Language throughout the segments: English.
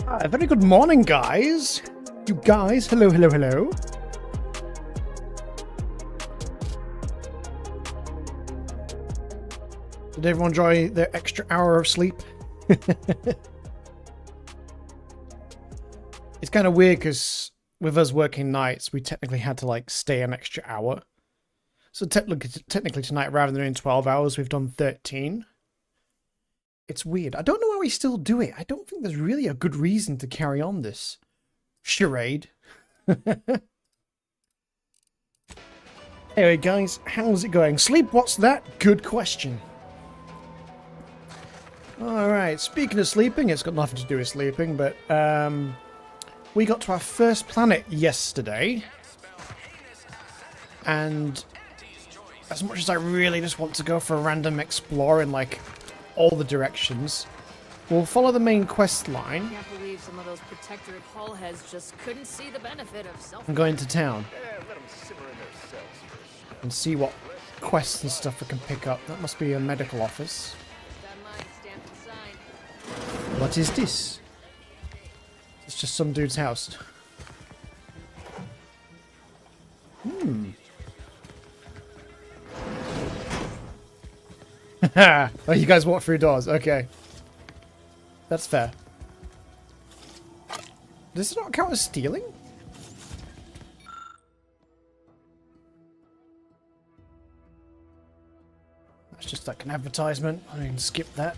Very good morning, guys. You guys, hello, hello, hello. Did everyone enjoy their extra hour of sleep? It's kind of weird because with us working nights, we technically had to like stay an extra hour. So technically tonight, rather than doing 12 hours, we've done 13. It's weird. I don't know why we still do it. I don't think there's really a good reason to carry on this charade. Anyway, guys, how's it going? Sleep, what's that? Good question. Alright, speaking of sleeping, it's got nothing to do with sleeping, but we got to our first planet yesterday. And as much as I really just want to go for a random explore in like all the directions, we'll follow the main quest line. I can't believe some of those protectorate hull heads just couldn't see the benefit of self. And go into town. Yeah, let them simmer in their cells first. And see what quests and stuff we can pick up. That must be a medical office. What is this? It's just some dude's house. Oh, you guys walk through doors. Okay. That's fair. Does it not count as stealing? That's just like an advertisement. I can skip that.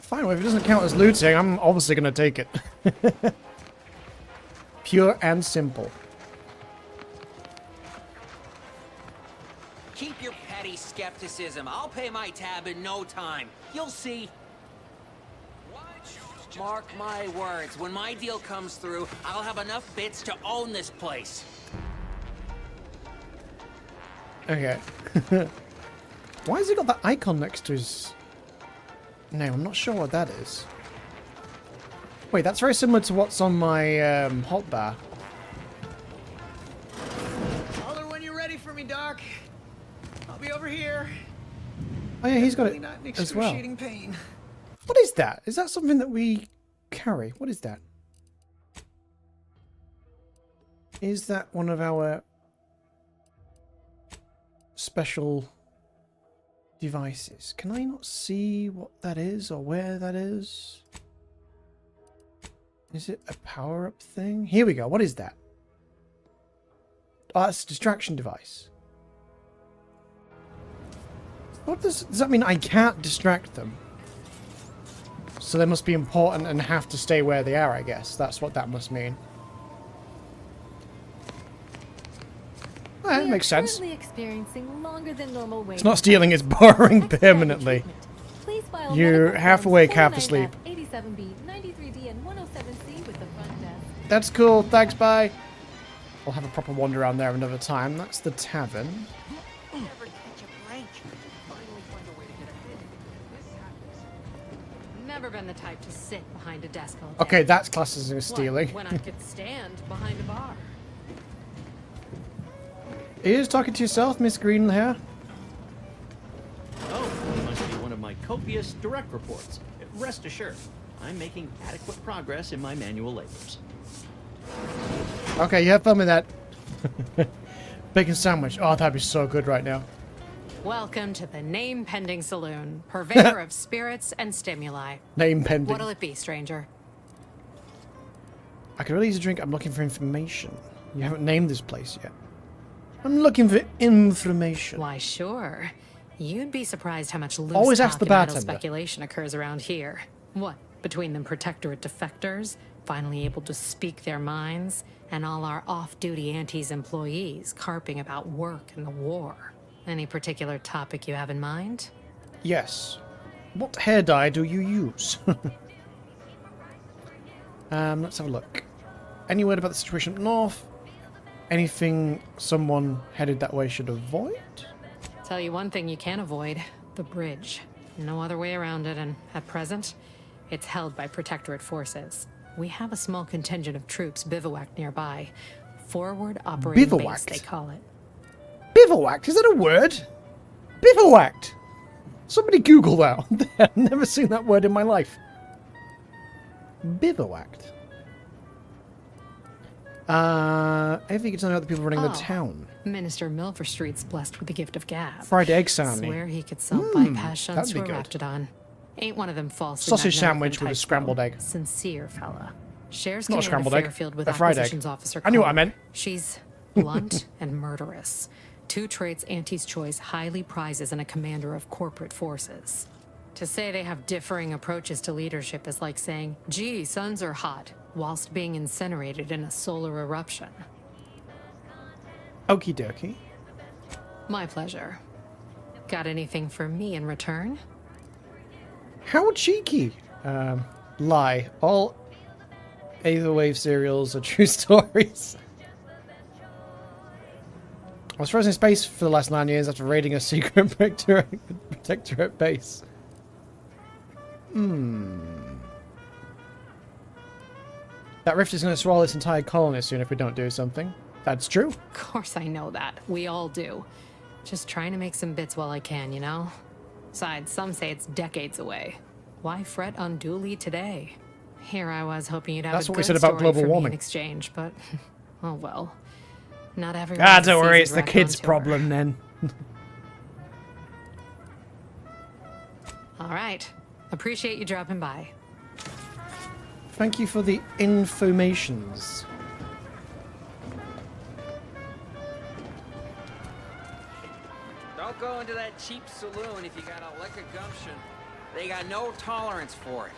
Fine, well, if it doesn't count as looting, I'm obviously going to take it. Pure and simple. Keep your petty skepticism. I'll pay my tab in no time. You'll see. Mark my words. When my deal comes through, I'll have enough bits to own this place. Okay. Why has he got that icon next to his name? I'm not sure what that is. Wait, that's very similar to what's on my hotbar. Holler when you're ready for me, Doc. I'll be over here. Oh yeah, he's got Really it not an as well. excruciating pain. What is that? Is that something that we carry? What is that? Is that one of our special devices? Can I not see what that is or where that is? Is it a power-up thing? Here we go. What is that? Oh, that's a distraction device. What does that mean? I can't distract them. So they must be important and have to stay where they are, I guess. That's what that must mean. That makes sense. Experiencing longer than normal wait. It's not stealing, it's borrowing permanently. You're half awake, half asleep. 87B, 93D, and 107C with the front desk. That's cool. Thanks, bye. We'll have a proper wander around there another time. That's the tavern. Never been the type to sit behind a desk all day. Okay, that's classed as stealing. When I could stand behind a bar. Are you just talking to yourself, Miss Green hair? Oh, it must be one of my copious direct reports. Rest assured, I'm making adequate progress in my manual labors. Okay, you have fun with that. Bacon sandwich. Oh, that'd be so good right now. Welcome to the Name Pending Saloon, purveyor of spirits and stimuli. Name pending. What'll it be, stranger? I could really use a drink. I'm looking for information. You haven't named this place yet. I'm looking for information. Why, sure. You'd be surprised how much loose Always ask talk the and idle bartender. speculation occurs around here. What, between them protectorate defectors, finally able to speak their minds, and all our off-duty Antes employees carping about work and the war? Any particular topic you have in mind? Yes. What hair dye do you use? Let's have a look. Any word about the situation up north? Anything someone headed that way should avoid? Tell you one thing you can't avoid. The bridge. No other way around it, and at present, it's held by protectorate forces. We have a small contingent of troops bivouacked nearby. Forward operating base, Bivouacked? they call it. Bivouacked? Is that a word? Bivouacked. Somebody Google that. I've never seen that word in my life. Bivouacked. I think you can tell me other people running the Oh. town. Minister Milford Street's blessed with the gift of gab. Fried egg sandwich. Swear he could sell bypass shunts that'd be to a good. raptidon. Ain't one of them false. Sausage sandwich with a scrambled egg. Sincere fella. Shares Not a command of scrambled egg, Fairfield with a fried egg. acquisitions officer. I knew what I Cole. meant. She's blunt and murderous. Two traits Auntie's Choice highly prizes in a commander of corporate forces. To say they have differing approaches to leadership is like saying, gee, suns are hot, whilst being incinerated in a solar eruption. Okie dokie. My pleasure. Got anything for me in return? How cheeky. Lie. All Aetherwave serials are true stories. I was frozen in space for the last 9 years after raiding a secret protectorate base. That rift is going to swallow this entire colony soon if we don't do something. That's true. Of course I know that. We all do. Just trying to make some bits while I can, you know? Besides, some say it's decades away. Why fret unduly today? Here I was hoping you'd have That's a what good we said about story global for me warming. in exchange, but oh well. Not everyone. Ah, don't worry, it's the kids' problem then. All right. Appreciate you dropping by. Thank you for the informations. Don't go into that cheap saloon if you got a lick of gumption. They got no tolerance for it.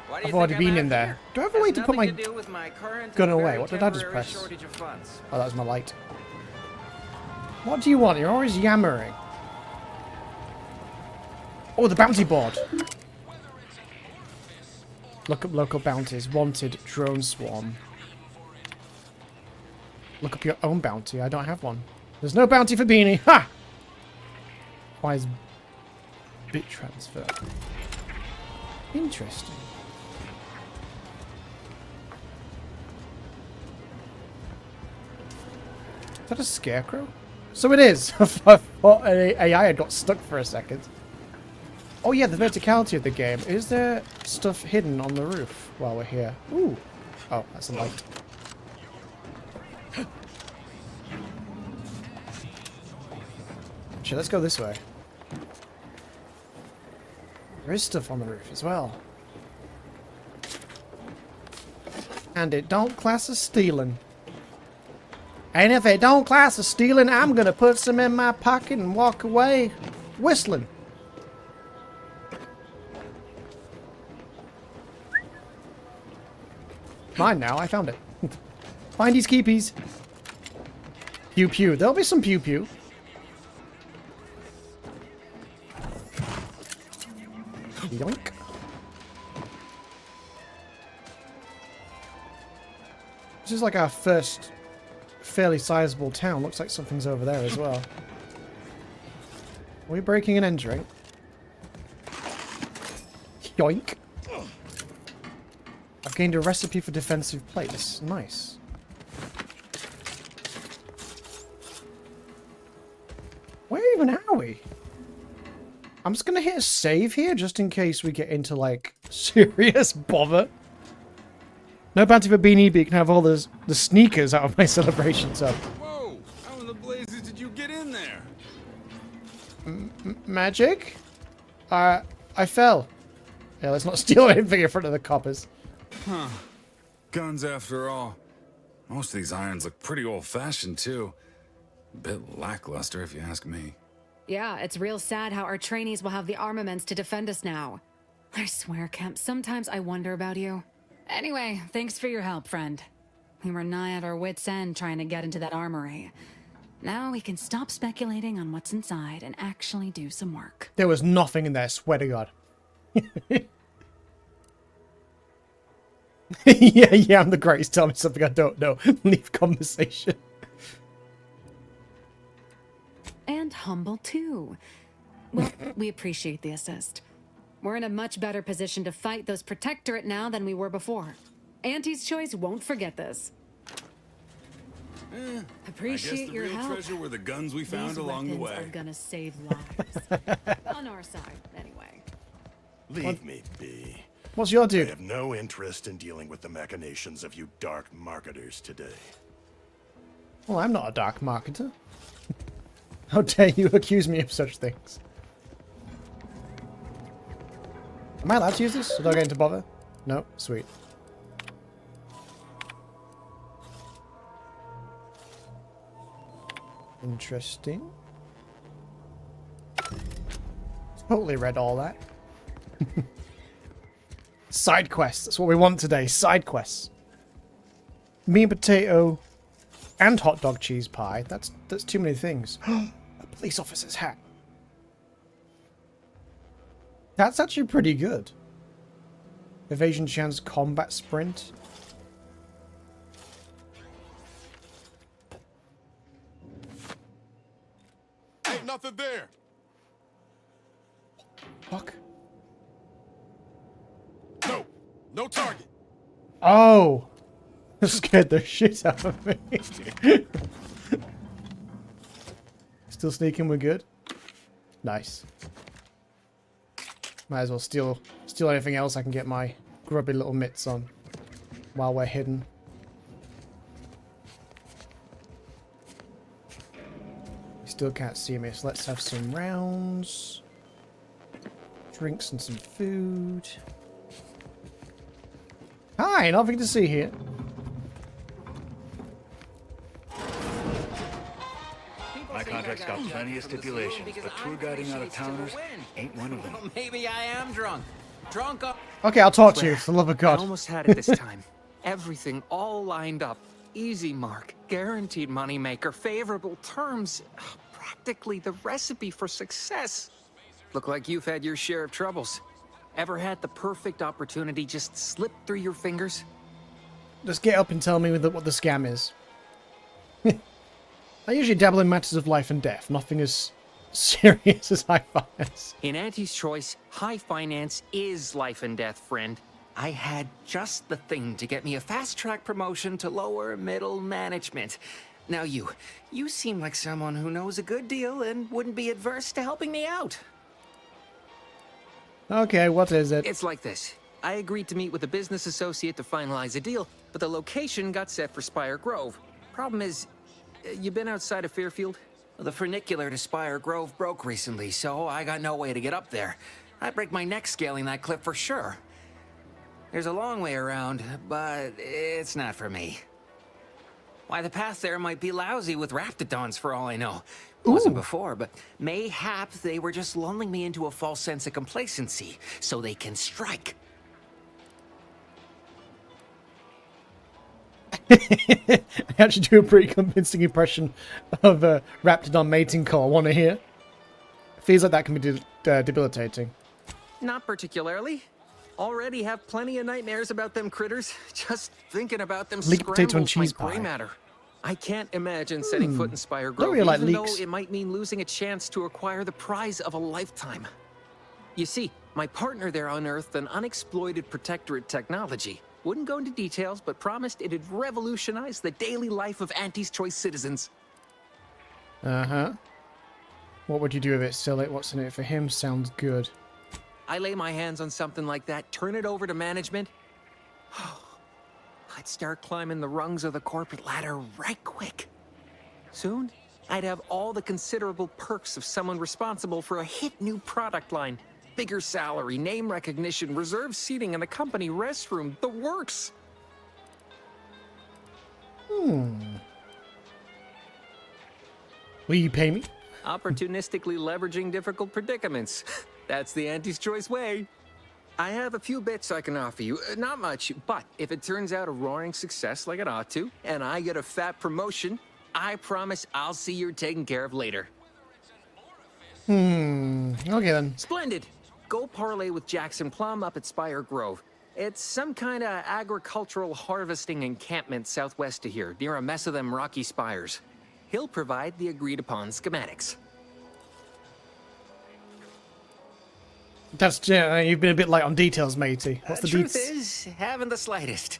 Why do I've you already think I'm been in out there. here? Do I have a way Has to put nothing my do with my current gun and away? very What did I just temporary press? shortage of funds. Oh, that was my light. What do you want? You're always yammering. Oh, the bounty board. Look up local bounties. Wanted drone swarm. Look up your own bounty. I don't have one. There's no bounty for Beanie. Ha! Why is bit transfer? Interesting. Is that a scarecrow? So it is. I thought AI had got stuck for a second. Oh yeah, the verticality of the game. Is there stuff hidden on the roof while we're here? Ooh. Oh, that's a light. Actually, let's go this way. There is stuff on the roof as well. And it don't class as stealing. And if it don't class as stealing, I'm gonna put some in my pocket and walk away whistling. Mine now, I found it. Find these keepies. Pew pew. There'll be some pew pew. Yoink. This is like our first fairly sizable town. Looks like something's over there as well. Are we breaking and entering? Yoink. I've gained a recipe for defensive plates. Nice. Where even are we? I'm just gonna hit a save here just in case we get into like serious bother. No bounty for Beanie, but you can have all the sneakers out of my celebration tub. Whoa! How in the blazes did you get in there? Magic? I fell. Yeah, let's not steal anything in front of the coppers. Huh. Guns after all. Most of these irons look pretty old-fashioned, too. A bit lackluster, if you ask me. Yeah, it's real sad how our trainees will have the armaments to defend us now. I swear, Kemp, sometimes I wonder about you. Anyway, thanks for your help, friend. We were nigh at our wits' end trying to get into that armory. Now we can stop speculating on what's inside and actually do some work. There was nothing in there, swear to God. yeah, I'm the greatest. Tell me something I don't know. Leave conversation. And humble, too. Well, we appreciate the assist. We're in a much better position to fight those Protectorate now than we were before. Auntie's Choice won't forget this. I guess Appreciate the your real help. treasure were the guns we found These along the weapons way. are gonna save lives. On our side, anyway. Leave me be. What's your I dude? have no interest in dealing with the machinations of you dark marketers today. Well, I'm not a dark marketer. How dare you accuse me of such things? Am I allowed to use this? Did I get into bother? No? Sweet. Interesting. Totally read all that. Side quests. That's what we want today. Side quests. Meat and potato and hot dog cheese pie. That's too many things. A police officer's hat. That's actually pretty good. Evasion chance combat sprint. Ain't nothing there. Fuck. No. No target. Oh! That scared the shit out of me. Still sneaking, we're good. Nice. Might as well steal anything else I can get my grubby little mitts on while we're hidden. You still can't see me, so let's have some rounds. Drinks and some food. Hi, nothing to see here. My contract's got plenty of stipulations, but tour guiding out of towners ain't one of them. Well, maybe I am drunk. Drunk up. Okay, I'll talk to you, for the love of I God. almost had it this time. Everything all lined up. Easy mark, guaranteed moneymaker, favorable terms. Practically the recipe for success. Look like you've had your share of troubles. Ever had the perfect opportunity just slip through your fingers? Just get up and tell me what the scam is. I usually dabble in matters of life and death, nothing as serious as high finance. In Auntie's Choice, high finance is life and death, friend. I had just the thing to get me a fast-track promotion to lower middle management. Now you seem like someone who knows a good deal and wouldn't be adverse to helping me out. Okay, what is it? It's like this. I agreed to meet with a business associate to finalize a deal, but the location got set for Spire Grove. Problem is, you been outside of Fairfield? Well, the funicular to Spire Grove broke recently, so I got no way to get up there. I'd break my neck scaling that cliff for sure. There's a long way around, but it's not for me. Why, the path there might be lousy with raptidons for all I know. Wasn't before, but mayhap they were just lulling me into a false sense of complacency so they can strike. I actually do a pretty convincing impression of a Raptidon mating call. Want to hear? Feels like that can be debilitating. Not particularly. Already have plenty of nightmares about them critters. Just thinking about them Leek potato and scrambles my cheese gray pie. matter. I can't imagine setting foot in Spire Grove, really like even though leeks. it might mean losing a chance to acquire the prize of a lifetime. You see, my partner there unearthed an unexploited protectorate technology. Wouldn't go into details, but promised it'd revolutionize the daily life of Auntie's Choice citizens. Uh-huh. What would you do with it, Silly? What's in it for him? Sounds good. I lay my hands on something like that, turn it over to management. I'd start climbing the rungs of the corporate ladder right quick. Soon, I'd have all the considerable perks of someone responsible for a hit new product line. Bigger salary, name recognition, reserved seating in the company restroom, the works. Will you pay me? Opportunistically leveraging difficult predicaments. That's the Auntie's Choice way. I have a few bits I can offer you. Not much, but if it turns out a roaring success like it ought to, and I get a fat promotion, I promise I'll see you're taken care of later. Okay then. Splendid. Go parlay with Jackson Plum up at Spire Grove. It's some kind of agricultural harvesting encampment southwest of here, near a mess of them rocky spires. He'll provide the agreed-upon schematics. That's you've been a bit light on details, matey. What's the Truth deets? is, haven't the slightest.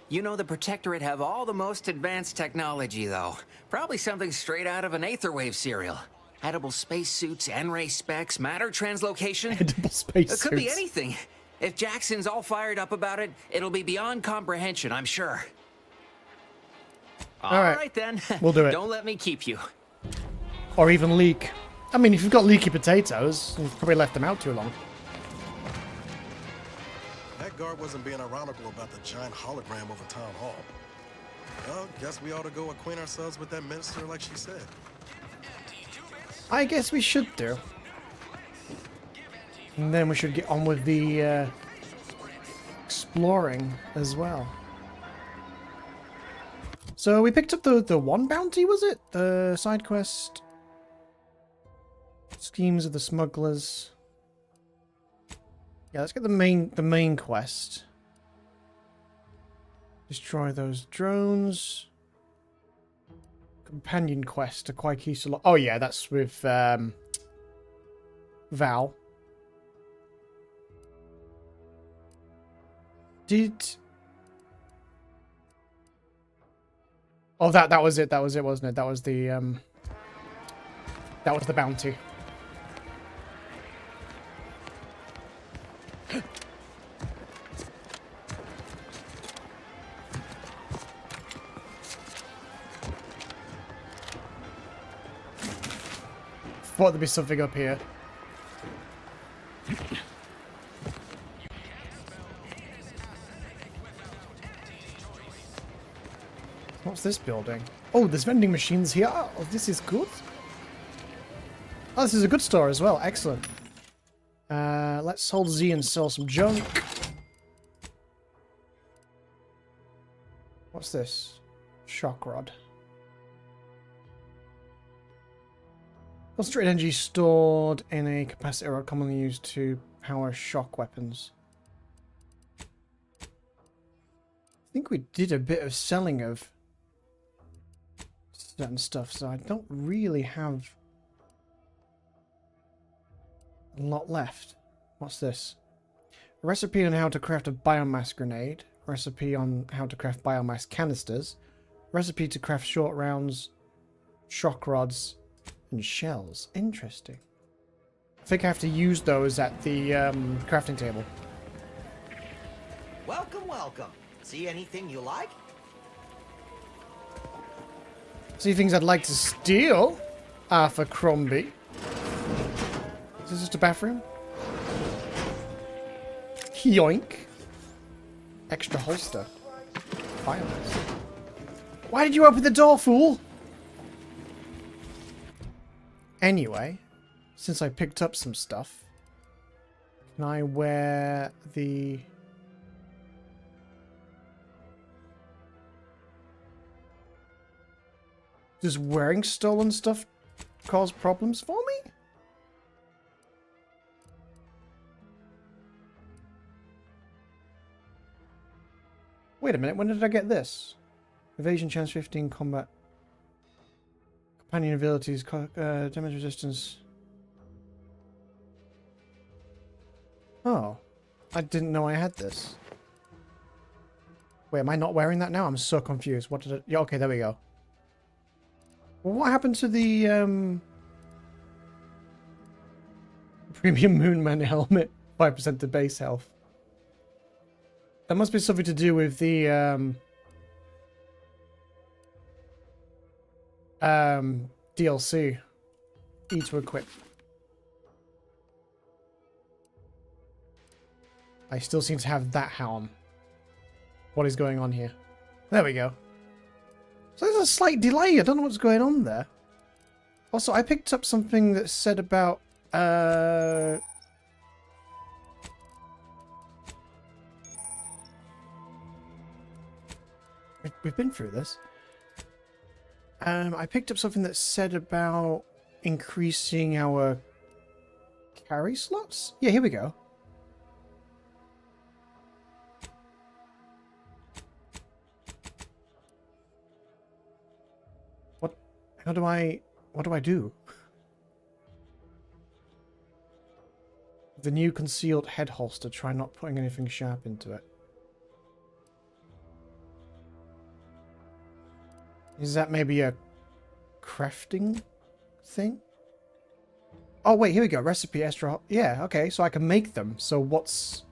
You know the Protectorate have all the most advanced technology, though. Probably something straight out of an Aetherwave serial. Edible spacesuits, N-ray specs, matter translocation. Edible space It could be suits. anything. If Jackson's all fired up about it, it'll be beyond comprehension, I'm sure. All right then. We'll do it. Don't let me keep you. Or even leak. I mean, if you've got leaky potatoes, you've probably left them out too long. That guard wasn't being ironical about the giant hologram over town hall. Well, guess we ought to go acquaint ourselves with that minister like she said. I guess we should do. And then we should get on with the exploring as well. So we picked up the one bounty, was it? The side quest. Schemes of the smugglers. Yeah, let's get the main quest. Destroy those drones. Companion quest, acquire keys to lock. Oh yeah, that's with Val. Oh, that was it. That was it, wasn't it? That was the bounty. Thought there'd be something up here. What's this building? Oh, there's vending machines here. Oh, this is good. Oh, this is a good store as well. Excellent. Let's hold Z and sell some junk. What's this? Shock rod. Concentrated energy stored in a capacitor rod commonly used to power shock weapons. I think we did a bit of selling of certain stuff, so I don't really have a lot left. What's this? A recipe on how to craft a biomass grenade. Recipe on how to craft biomass canisters. Recipe to craft short rounds, shock rods, and shells. Interesting. I think I have to use those at the crafting table. Welcome, welcome. See anything you like? See things I'd like to steal, Arthur Crombie. Is this just a bathroom? Yoink. Extra holster. Biomass. Why did you open the door, fool? Anyway, since I picked up some stuff, can I wear the... Does wearing stolen stuff cause problems for me? Wait a minute, when did I get this? Evasion chance 15, combat. Companion abilities, damage resistance. Oh, I didn't know I had this. Wait, am I not wearing that now? I'm so confused. What did it... Yeah, okay, there we go. Well, what happened to the premium Moonman helmet? 5% to base health. That must be something to do with the DLC. E to equip. I still seem to have that helm. What is going on here? There we go. So there's a slight delay. I don't know what's going on there. Also, I picked up something that said about we've been through this. I picked up something that said about increasing our carry slots. Yeah, here we go. What do I do? The new concealed head holster. Try not putting anything sharp into it. Is that maybe a crafting thing? Oh, wait, here we go. Recipe extra. Yeah, okay, so I can make them. So what's...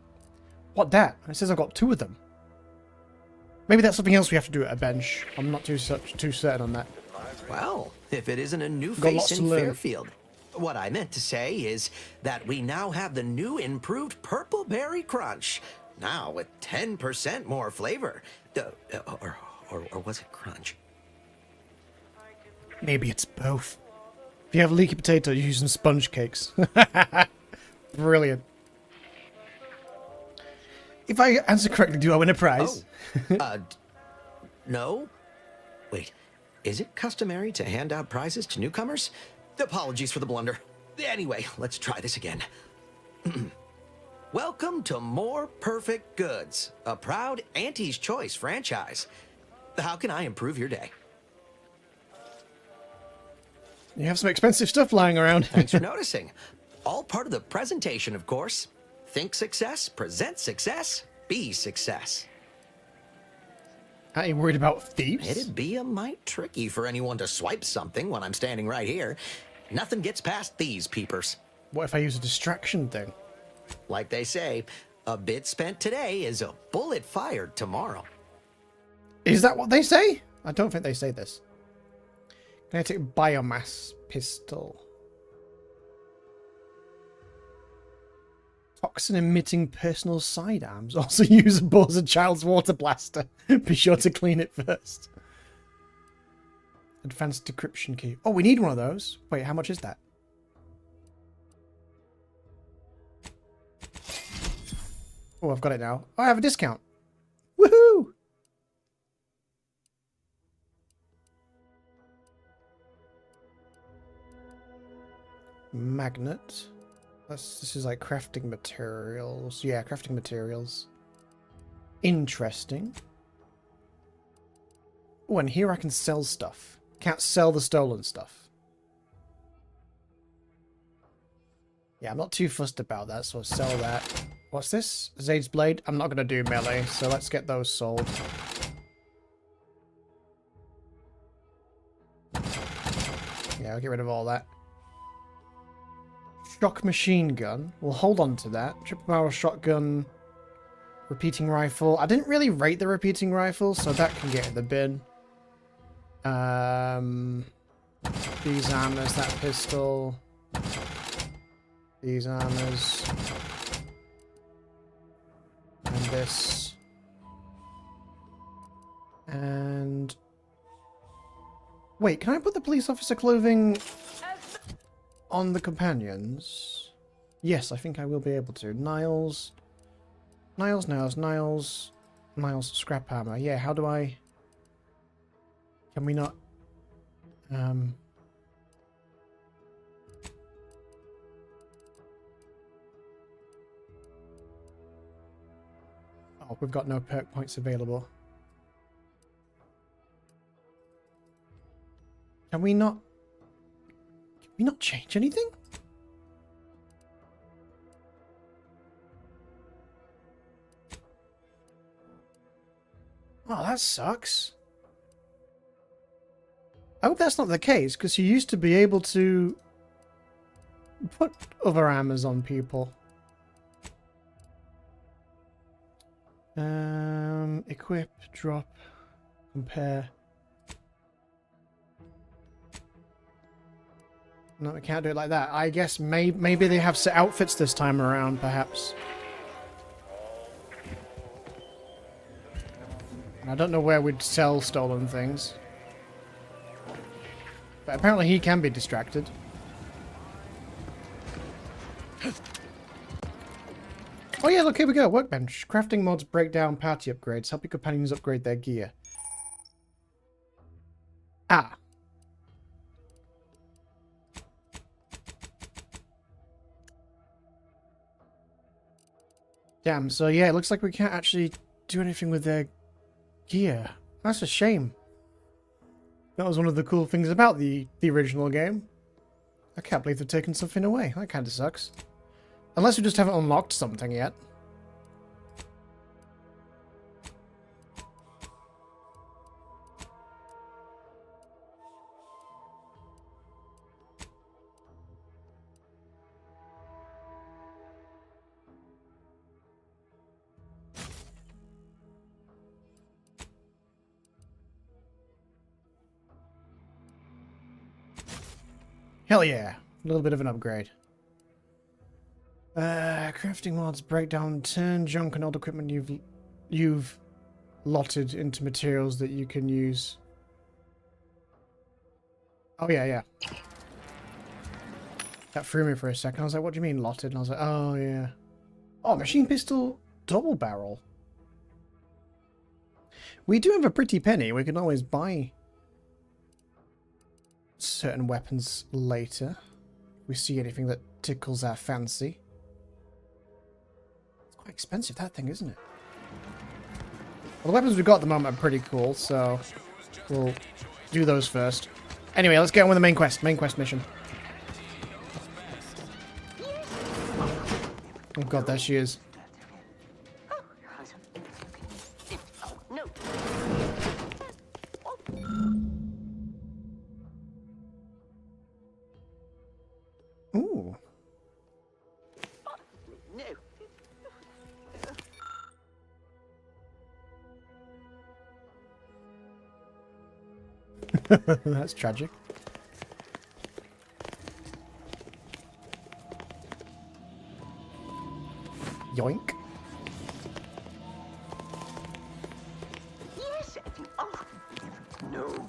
What, that? It says I've got 2 of them. Maybe that's something else we have to do at a bench. I'm not too certain on that. Well, if it isn't a new Got face lots to in learn. Fairfield. What I meant to say is that we now have the new improved Purple Berry Crunch. Now with 10% more flavor. Or was it crunch? Maybe it's both. If you have leaky potato, you use some sponge cakes. Brilliant. If I answer correctly, do I win a prize? No? Wait, is it customary to hand out prizes to newcomers? Apologies for the blunder. Anyway, let's try this again. Welcome to More Perfect Goods, a proud Auntie's Choice franchise. How can I improve your day? You have some expensive stuff lying around. Thanks for noticing. All part of the presentation, of course. Think success, present success, be success. Are you worried about thieves? It'd be a mite tricky for anyone to swipe something when I'm standing right here. Nothing gets past these peepers. What if I use a distraction thing? Like they say, a bit spent today is a bullet fired tomorrow. Is that what they say? I don't think they say this. Kinetic biomass pistol. Toxin-emitting personal sidearms. Also usable as a child's water blaster. Be sure to clean it first. Advanced decryption key. Oh, we need one of those. Wait, how much is that? Oh, I've got it now. Oh, I have a discount. Woohoo! Magnet. This is like crafting materials. Yeah, crafting materials. Interesting. Oh, and here I can sell stuff. Can't sell the stolen stuff. Yeah, I'm not too fussed about that, so I'll sell that. What's this? Zade's Blade? I'm not going to do melee, so let's get those sold. Yeah, I'll get rid of all that. Shock machine gun. We'll hold on to that. Triple barrel shotgun. Repeating rifle. I didn't really rate the repeating rifle, so that can get in the bin. These armors, that pistol. These armors. And this. And... Wait, can I put the police officer clothing on the companions? Yes, I think I will be able to. Niles, scrap armor. Yeah, how do I... Can we not... Oh, we've got no perk points available. Can we not... Can we not change anything? Oh, that sucks. I hope that's not the case, because you used to be able to put other armors on people. Equip, drop, compare. No, we can't do it like that. I guess maybe they have set outfits this time around, perhaps. I don't know where we'd sell stolen things. But apparently he can be distracted. Oh yeah, look, here we go. Workbench. Crafting mods break down party upgrades. Help your companions upgrade their gear. Ah. Damn, so yeah, it looks like we can't actually do anything with their gear. That's a shame. That was one of the cool things about the original game. I can't believe they've taken something away. That kind of sucks. Unless we just haven't unlocked something yet. Hell yeah. A little bit of an upgrade. Crafting mods break down turn junk and old equipment you've lotted into materials that you can use. Oh yeah, yeah. That threw me for a second. I was like, what do you mean lotted? And I was like, oh yeah. Oh, machine pistol double barrel. We do have a pretty penny. We can always buy certain weapons later. If we see anything that tickles our fancy. It's quite expensive, that thing, isn't it? Well, the weapons we've got at the moment are pretty cool, so we'll do those first. Anyway, let's get on with the main quest mission. Oh god, there she is. Ooh. That's tragic. Yoink. Yes. Oh, no.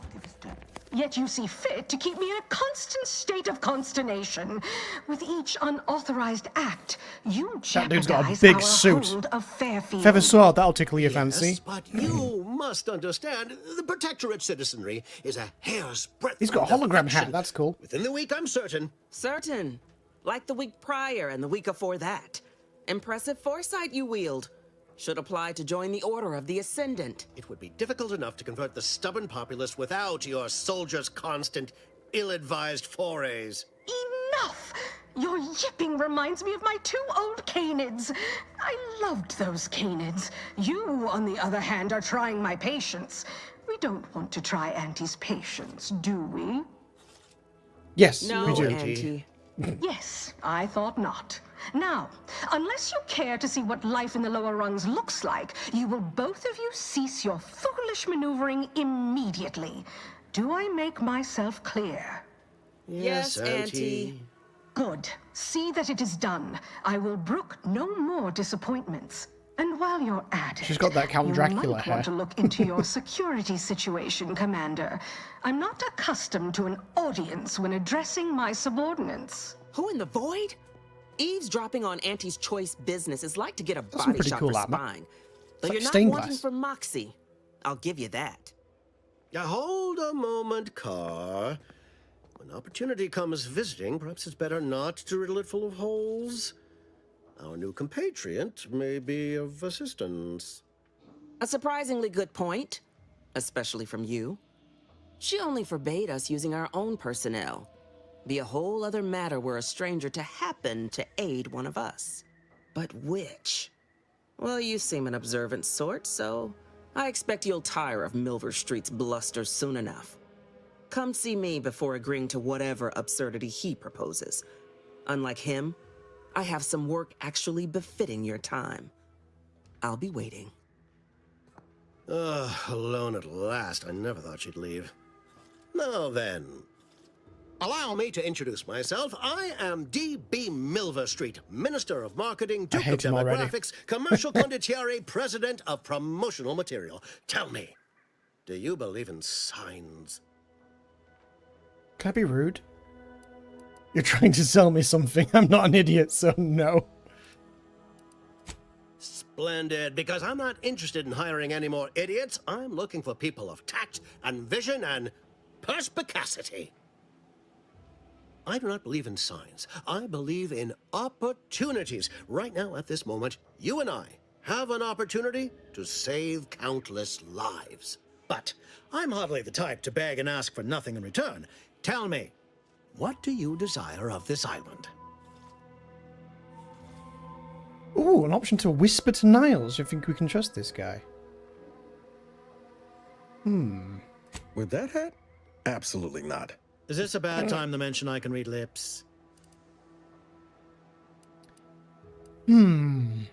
Yet you see fit to keep me in a constant state of consternation. With each unauthorized act, you That dude's got a jeopardize big our suit. hold of Fairfield. Feather sword, that'll tickle your fancy. But you must understand, the Protectorate citizenry is a hair's breadth. He's got a hologram hat, that's cool. Within the week, I'm certain. Certain. Like the week prior and the week before that. Impressive foresight you wield. Should apply to join the Order of the Ascendant. It would be difficult enough to convert the stubborn populace without your soldiers' constant, ill-advised forays. Enough! Your yipping reminds me of my 2 old canids. I loved those canids. You, on the other hand, are trying my patience. We don't want to try Auntie's patience, do we? Yes, no, we do. Auntie. Yes, I thought not. Now, unless you care to see what life in the lower rungs looks like, you will both of you cease your foolish maneuvering immediately. Do I make myself clear? Yes, Auntie. Good. See that it is done. I will brook no more disappointments. And while you're at it, She's got that Count you Dracula might hair. want to look into your security situation, Commander. I'm not accustomed to an audience when addressing my subordinates. Who in the void? Eavesdropping on Auntie's choice business is like to get a That's some body pretty shot cool for armor. spine. Though It's like you're not stained wanting glass. for moxie. I'll give you that. Now, hold a moment, Carr. When opportunity comes visiting, perhaps it's better not to riddle it full of holes. Our new compatriot may be of assistance. A surprisingly good point, especially from you. She only forbade us using our own personnel. Be a whole other matter were a stranger to happen to aid one of us. But which? Well, you seem an observant sort, so I expect you'll tire of Milver Street's bluster soon enough. Come see me before agreeing to whatever absurdity he proposes. Unlike him, I have some work actually befitting your time. I'll be waiting. Alone at last. I never thought she'd leave. Now then, allow me to introduce myself. I am D.B. Milver Street, Minister of Marketing, Duke of hate him already. Demographics, Commercial Condottiere, President of Promotional Material. Tell me, do you believe in signs? Can I be rude? You're trying to sell me something. I'm not an idiot, so no. Splendid, because I'm not interested in hiring any more idiots. I'm looking for people of tact and vision and perspicacity. I do not believe in signs. I believe in opportunities. Right now, at this moment, you and I have an opportunity to save countless lives. But I'm hardly the type to beg and ask for nothing in return. Tell me, what do you desire of this island? Ooh, an option to whisper to Niles. You think we can trust this guy? With that hat? Absolutely not. Is this a bad time to mention I can read lips? I'm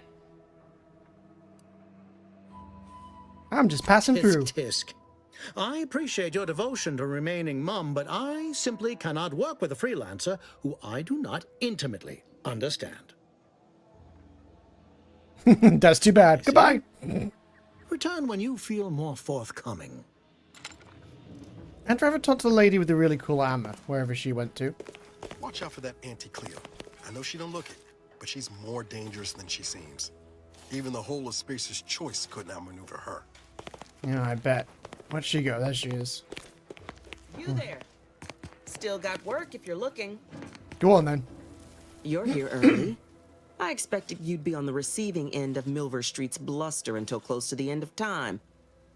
just passing through. Tisk, tisk. I appreciate your devotion to remaining mum, but I simply cannot work with a freelancer who I do not intimately understand. That's too bad. Goodbye. Return when you feel more forthcoming. Andrew ever talked to the lady with the really cool armor, wherever she went to? Watch out for that Auntie Cleo. I know she don't look it, but she's more dangerous than she seems. Even the whole of Spacer's Choice couldn't outmaneuver her. Yeah, I bet. Where'd she go? There she is. You there. Still got work if you're looking. Go on, then. You're here early. I expected you'd be on the receiving end of Milver Street's bluster until close to the end of time.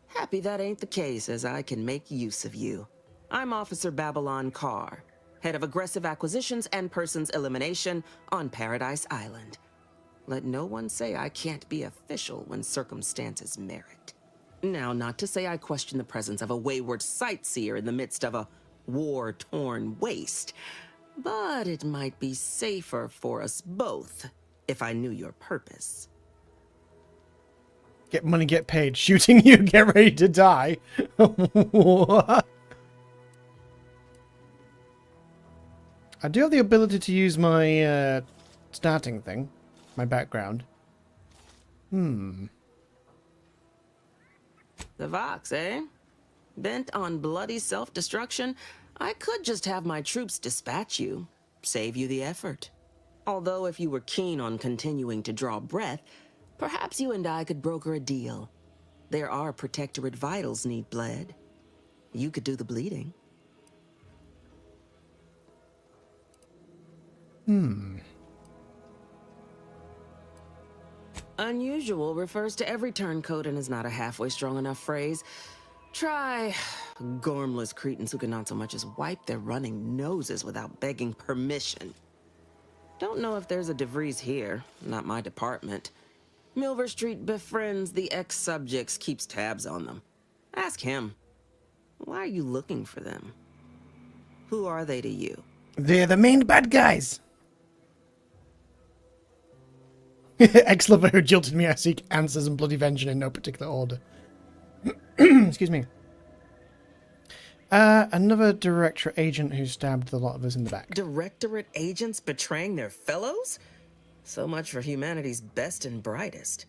Happy that ain't the case, as I can make use of you. I'm Officer Babylon Carr, head of aggressive acquisitions and persons elimination on Paradise Island. Let no one say I can't be official when circumstances merit. Now, not to say I question the presence of a wayward sightseer in the midst of a war-torn waste, but it might be safer for us both if I knew your purpose. Get money, get paid. Shooting you, get ready to die. What? I do have the ability to use my starting thing. My background. The Vox, eh? Bent on bloody self-destruction, I could just have my troops dispatch you, save you the effort. Although if you were keen on continuing to draw breath, perhaps you and I could broker a deal. There are Protectorate vitals need bled. You could do the bleeding. Unusual refers to every turncoat and is not a halfway strong enough phrase. Try gormless cretins who can not so much as wipe their running noses without begging permission. Don't know if there's a DeVries here, not my department. Milver Street befriends the ex-subjects, keeps tabs on them. Ask him. Why are you looking for them? Who are they to you? They're the main bad guys. Ex-lover who jilted me, I seek answers and bloody vengeance in no particular order. Excuse me. Another Directorate agent who stabbed the lot of us in the back. Directorate agents betraying their fellows? So much for humanity's best and brightest.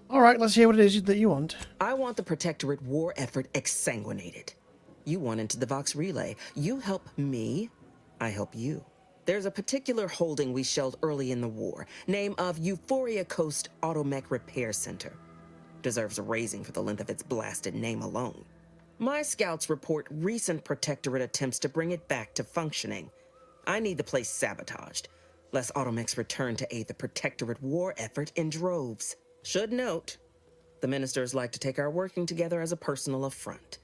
Alright, let's hear what it is that you want. I want the Protectorate war effort exsanguinated. You want into the Vox Relay. You help me, I help you. There's a particular holding we shelled early in the war. Name of Euphoria Coast Automech Repair Center. Deserves a raising for the length of its blasted name alone. My scouts report recent Protectorate attempts to bring it back to functioning. I need the place sabotaged, lest Automechs return to aid the Protectorate war effort in droves. Should note, the ministers like to take our working together as a personal affront.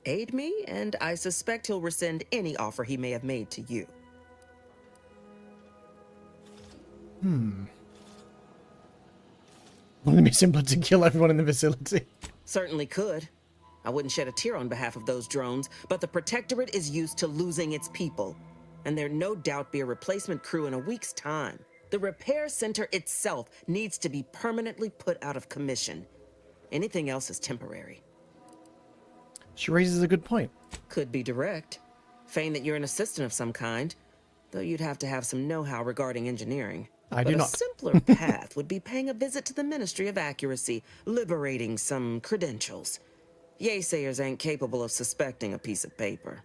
Aid me, and I suspect he'll rescind any offer he may have made to you. Wouldn't it be simpler to kill everyone in the facility? Certainly could. I wouldn't shed a tear on behalf of those drones, but the Protectorate is used to losing its people, and there'd no doubt be a replacement crew in a week's time. The repair center itself needs to be permanently put out of commission. Anything else is temporary. She raises a good point. Could be direct. Feign that you're an assistant of some kind, though you'd have to have some know-how regarding engineering. I do not. A simpler path would be paying a visit to the Ministry of Accuracy, liberating some credentials. Yaysayers ain't capable of suspecting a piece of paper.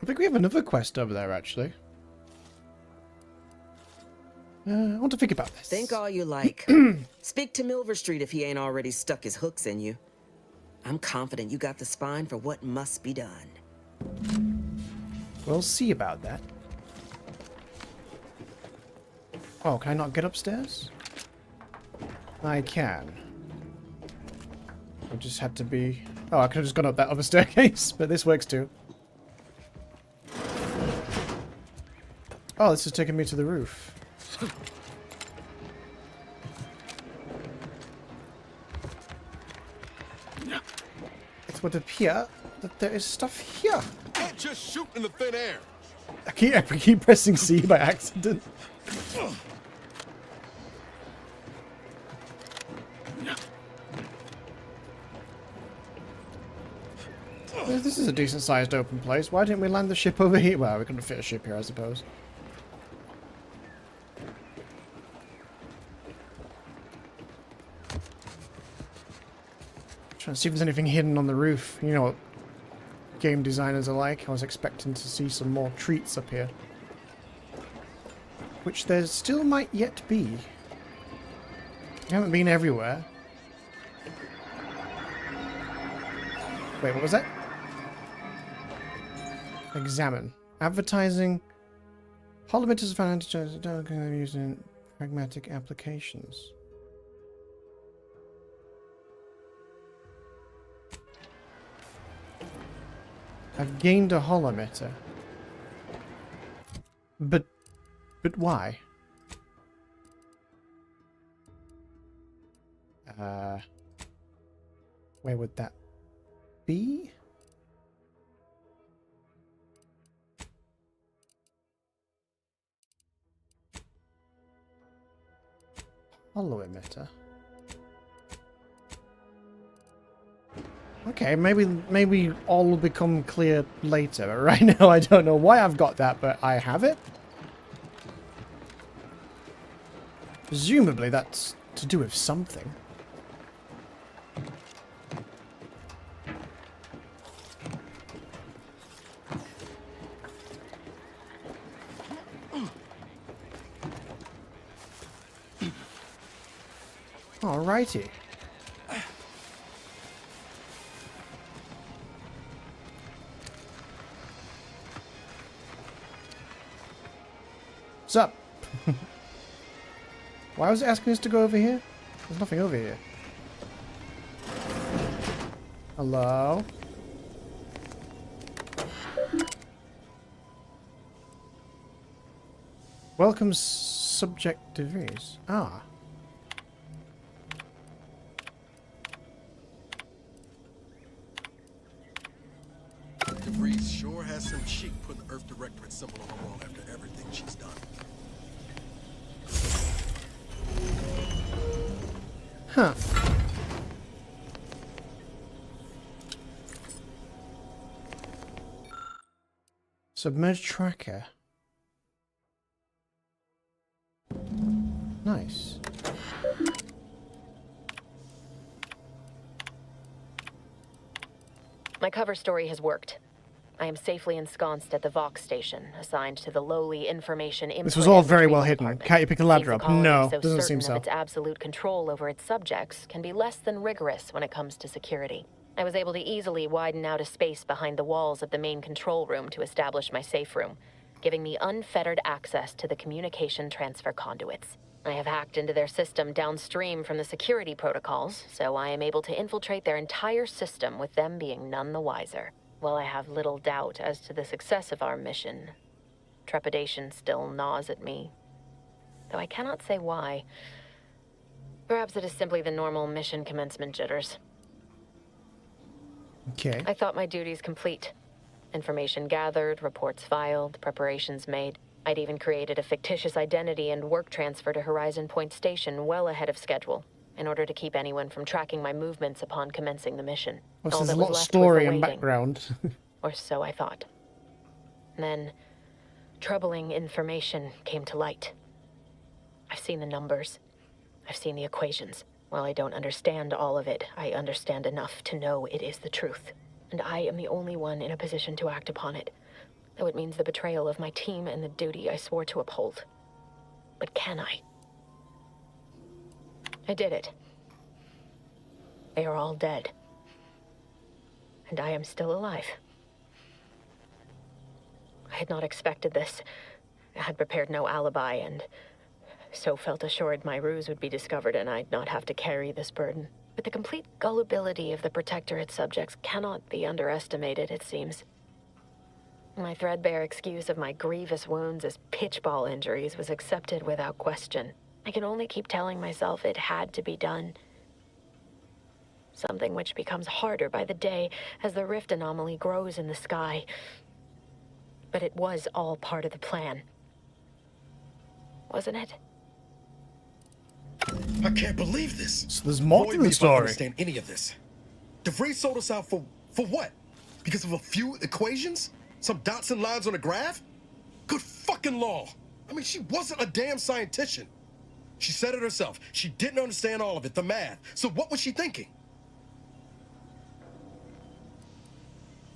I think we have another quest over there, actually. I want to think about this. Think all you like. Speak to Milver Street if he ain't already stuck his hooks in you. I'm confident you got the spine for what must be done. We'll see about that. Oh, can I not get upstairs? I can. I just had to be... Oh, I could have just gone up that other staircase, but this works too. Oh, this is taking me to the roof. It would appear that there is stuff here. Can't just shoot in the thin air. I keep pressing C by accident. This is a decent-sized open place. Why didn't we land the ship over here? Well, we couldn't fit a ship here, I suppose. Trying to see if there's anything hidden on the roof. You know what game designers are like. I was expecting to see some more treats up here. Which there still might yet be. We haven't been everywhere. Wait, what was that? Examine. Advertising. Holometers of financial used in pragmatic applications. I've gained a holometer. But why? Where would that be? Holo-emitter. Okay, maybe all will become clear later. But right now, I don't know why I've got that, but I have it. Presumably, that's to do with something. Alrighty. What's up? Why was it asking us to go over here? There's nothing over here. Hello? Welcome subject degrees. Ah. DeVries sure has some chic putting the Earth Directorate symbol on the wall after everything she's done. Huh. Submerged tracker. Nice. My cover story has worked. I am safely ensconced at the Vox station, assigned to the lowly information input. This was all and very well retrieval hidden. department. Can't you pick a ladder Seems up? colony No, so doesn't certain seem so. of its absolute control over its subjects can be less than rigorous when it comes to security. I was able to easily widen out a space behind the walls of the main control room to establish my safe room, giving me unfettered access to the communication transfer conduits. I have hacked into their system downstream from the security protocols, so I am able to infiltrate their entire system with them being none the wiser. While I have little doubt as to the success of our mission, trepidation still gnaws at me, though I cannot say why. Perhaps it is simply the normal mission commencement jitters. Okay. I thought my duties complete. Information gathered, reports filed, preparations made. I'd even created a fictitious identity and work transfer to Horizon Point Station well ahead of schedule, in order to keep anyone from tracking my movements upon commencing the mission. Well, All there's a that lot was of left was story the and waiting. background. Or so I thought. Then, troubling information came to light. I've seen the numbers. I've seen the equations. While I don't understand all of it, I understand enough to know it is the truth. And I am the only one in a position to act upon it, though it means the betrayal of my team and the duty I swore to uphold. But can I? I did it. They are all dead. And I am still alive. I had not expected this. I had prepared no alibi, and so felt assured my ruse would be discovered and I'd not have to carry this burden. But the complete gullibility of the Protectorate subjects cannot be underestimated, it seems. My threadbare excuse of my grievous wounds as pitchball injuries was accepted without question. I can only keep telling myself it had to be done. Something which becomes harder by the day as the rift anomaly grows in the sky. but it was all part of the plan. Wasn't it? I can't believe this. So there's more to Void the me if I story. understand any of this. DeVries sold us out for what? Because of a few equations? Some dots and lines on a graph? Good fucking law. I mean, she wasn't a damn scientist. She said it herself. She didn't understand all of it, the math. So what was she thinking?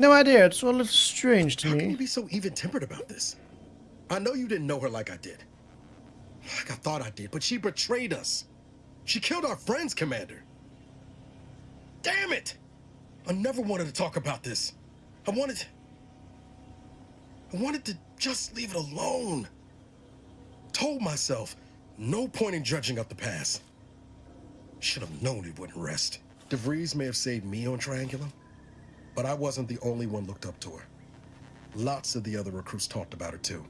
No idea. It's all a little strange to How me. can you be so even-tempered about this? I know you didn't know her like I did. Like I thought I did, but she betrayed us. She killed our friends, Commander. Damn it! I never wanted to talk about this. I wanted to just leave it alone. Told myself, no point in dredging up the past. Should have known it wouldn't rest. DeVries may have saved me on Triangulum, but I wasn't the only one looked up to her. Lots of the other recruits talked about her too,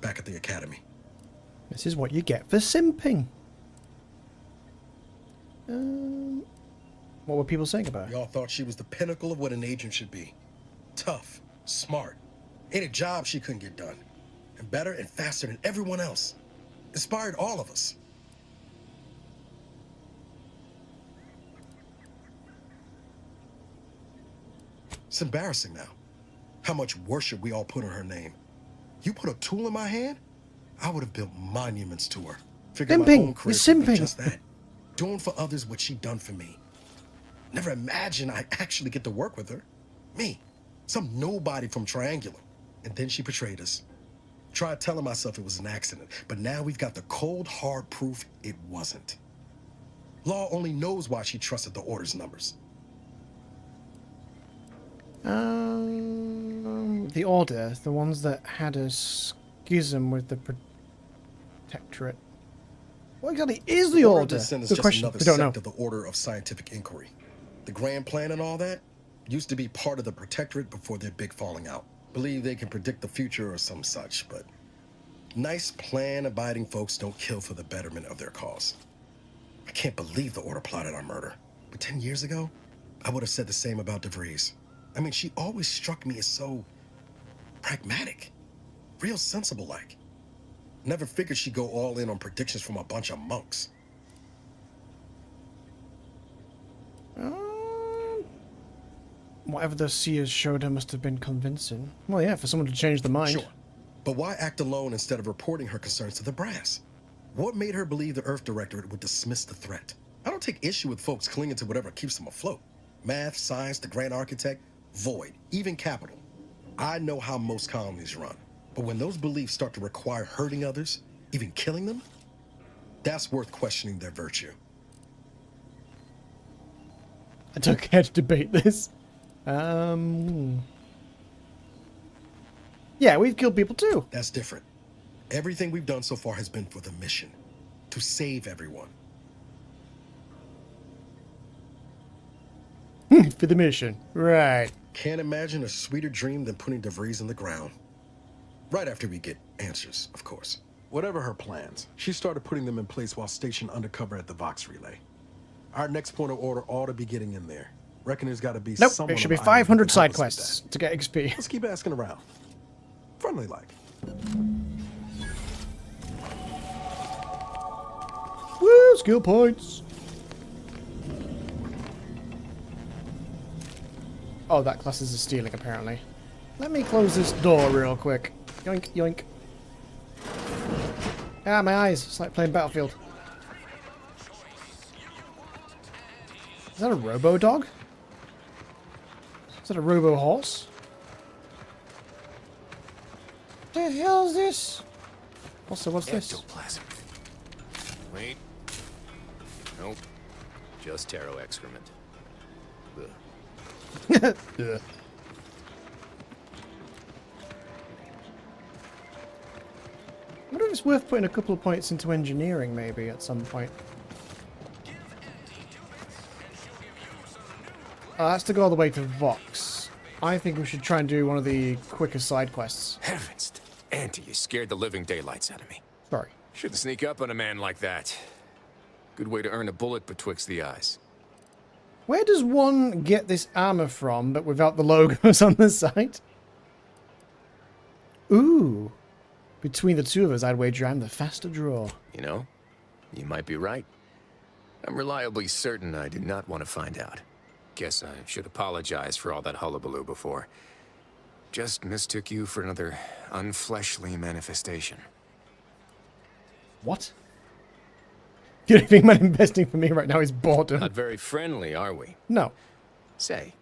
back at the academy. This is what you get for simping. What were people saying about her? Y'all thought she was the pinnacle of what an agent should be. Tough, smart, ain't a job she couldn't get done. And better and faster than everyone else. Inspired all of us. It's embarrassing now. How much worship we all put on her name. You put a tool in my hand, I would have built monuments to her. Figured my own career could be just that. Doing for others what she done for me. Never imagined I'd actually get to work with her. Me, some nobody from Triangulum. And then she betrayed us. Tried telling myself it was an accident, but now we've got the cold, hard proof it wasn't. Law only knows why she trusted the Order's numbers. The Order, the ones that had a schism with the Protectorate. What exactly is the Order? Is Good just question. another We don't know. sect of the Order of Scientific Inquiry. The grand plan and all that used to be part of the Protectorate before their big falling out. Believe they can predict the future or some such, but nice plan-abiding folks don't kill for the betterment of their cause. I can't believe the Order plotted our murder. But 10 years ago, I would have said the same about DeVries. I mean, she always struck me as so pragmatic, real sensible-like. Never figured she'd go all in on predictions from a bunch of monks. Whatever the seers showed her must have been convincing. Well, yeah, for someone to change their mind. Sure, but why act alone instead of reporting her concerns to the brass? What made her believe the Earth Directorate would dismiss the threat? I don't take issue with folks clinging to whatever keeps them afloat. Math, science, the Grand Architect, Void, even Capital. I know how most colonies run. But when those beliefs start to require hurting others, even killing them, that's worth questioning their virtue. I don't care to debate this. Yeah, we've killed people too. That's different. Everything we've done so far has been for the mission. To save everyone. For the mission. Right. Can't imagine a sweeter dream than putting DeVries in the ground. Right after we get answers, of course. Whatever her plans, she started putting them in place while stationed undercover at the Vox Relay. Our next point of order ought to be getting in there. Reckon there's got to be Nope, someone. it should be on the island who 500 can side help us with quests to get XP. Let's keep asking around. Friendly like. Woo, skill points. Oh, that class is a stealing, apparently. Let me close this door real quick. Yoink, yoink. Ah, my eyes. It's like playing Battlefield. Is that a robo-dog? Is that a robo-horse? What the hell is this? Also, what's this? Ectoplasm. Wait. Nope. Just taro excrement. Ugh. Yeah. I wonder if it's worth putting a couple of points into engineering, maybe, at some point. That's to go all the way to Vox. I think we should try and do one of the quicker side quests. Heavens, Auntie, you scared the living daylights out of me. Sorry. Shouldn't sneak up on a man like that. Good way to earn a bullet betwixt the eyes. Where does one get this armor from, but without the logos on the side? Ooh. Between the two of us, I'd wager I'm the faster draw. You know, you might be right. I'm reliably certain I did not want to find out. Guess I should apologize for all that hullabaloo before. Just mistook you for another unfleshly manifestation. What? The only thing manifesting for me right now is boredom. Not very friendly, are we? No. Say,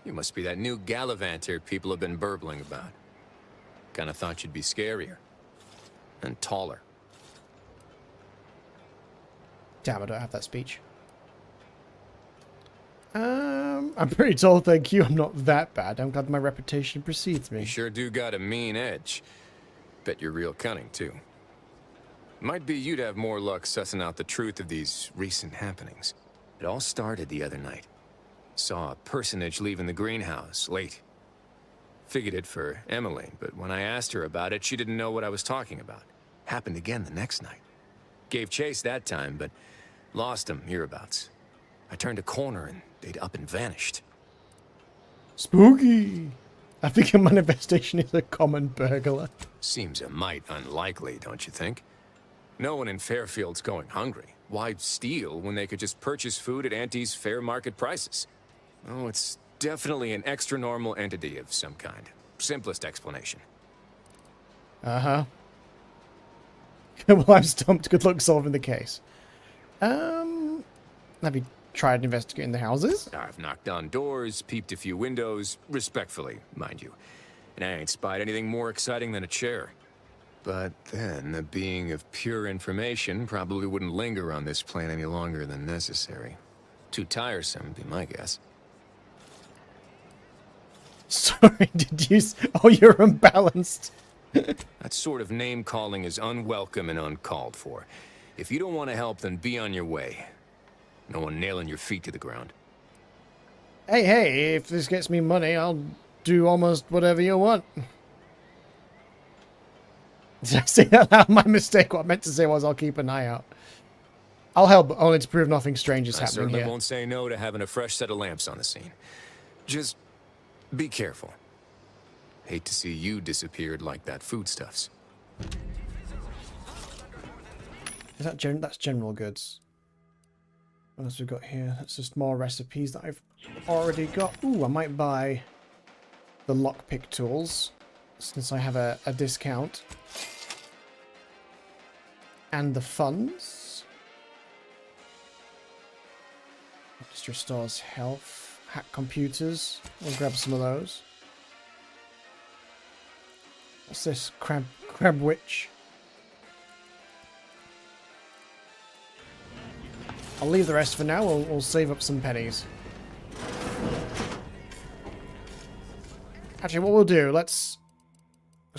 you must be that new gallivanter people have been burbling about. Kinda thought you'd be scarier. And taller. Damn, I don't have that speech. I'm pretty tall, thank you. I'm not that bad. I'm glad my reputation precedes me. You sure do got a mean edge. Bet you're real cunning, too. Might be you'd have more luck sussing out the truth of these recent happenings. It all started the other night. Saw a personage leaving the greenhouse, late. Figured it for Emily, but when I asked her about it, she didn't know what I was talking about. Happened again the next night. Gave chase that time, but lost him hereabouts. I turned a corner and they'd up and vanished. Spooky! I think a manifestation is a common burglar. Seems a mite unlikely, don't you think? No one in Fairfield's going hungry. Why steal when they could just purchase food at Auntie's fair market prices? Oh, it's definitely an extra-normal entity of some kind. Simplest explanation. Uh-huh. Well, I'm stumped. Good luck solving the case. Have you tried investigating the houses? I've knocked on doors, peeped a few windows, respectfully, mind you. And I ain't spied anything more exciting than a chair. But then, a being of pure information probably wouldn't linger on this plane any longer than necessary. Too tiresome, be my guess. Sorry, did you... Oh, you're unbalanced. That sort of name-calling is unwelcome and uncalled for. If you don't want to help, then be on your way. No one nailing your feet to the ground. Hey, if this gets me money, I'll do almost whatever you want. Did I say that loud? My mistake. What I meant to say was I'll keep an eye out. I'll help, only to prove nothing strange is I happening certainly here. won't say no to having a fresh set of lamps on the scene. Just be careful. Hate to see you disappeared like that foodstuffs. Is that that's general goods? What else we got here? That's just more recipes that I've already got. Ooh, I might buy the lockpick tools since I have a discount. And the funds. Just restores health. Hack computers. We'll grab some of those. What's this? Crab witch. I'll leave the rest for now. We'll save up some pennies. Actually, what we'll do, because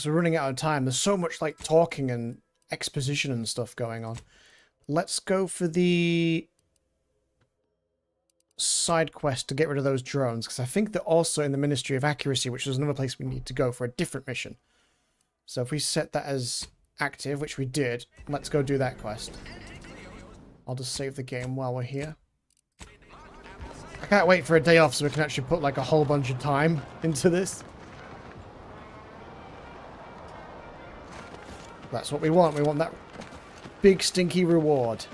we're running out of time. There's so much like talking and exposition and stuff going on. Let's go for the side quest to get rid of those drones, because I think they're also in the Ministry of Accuracy, which is another place we need to go for a different mission. So if we set that as active, which we did, let's go do that quest. I'll just save the game while we're here. I can't wait for a day off so we can actually put like a whole bunch of time into this. That's what we want. We want that big stinky reward.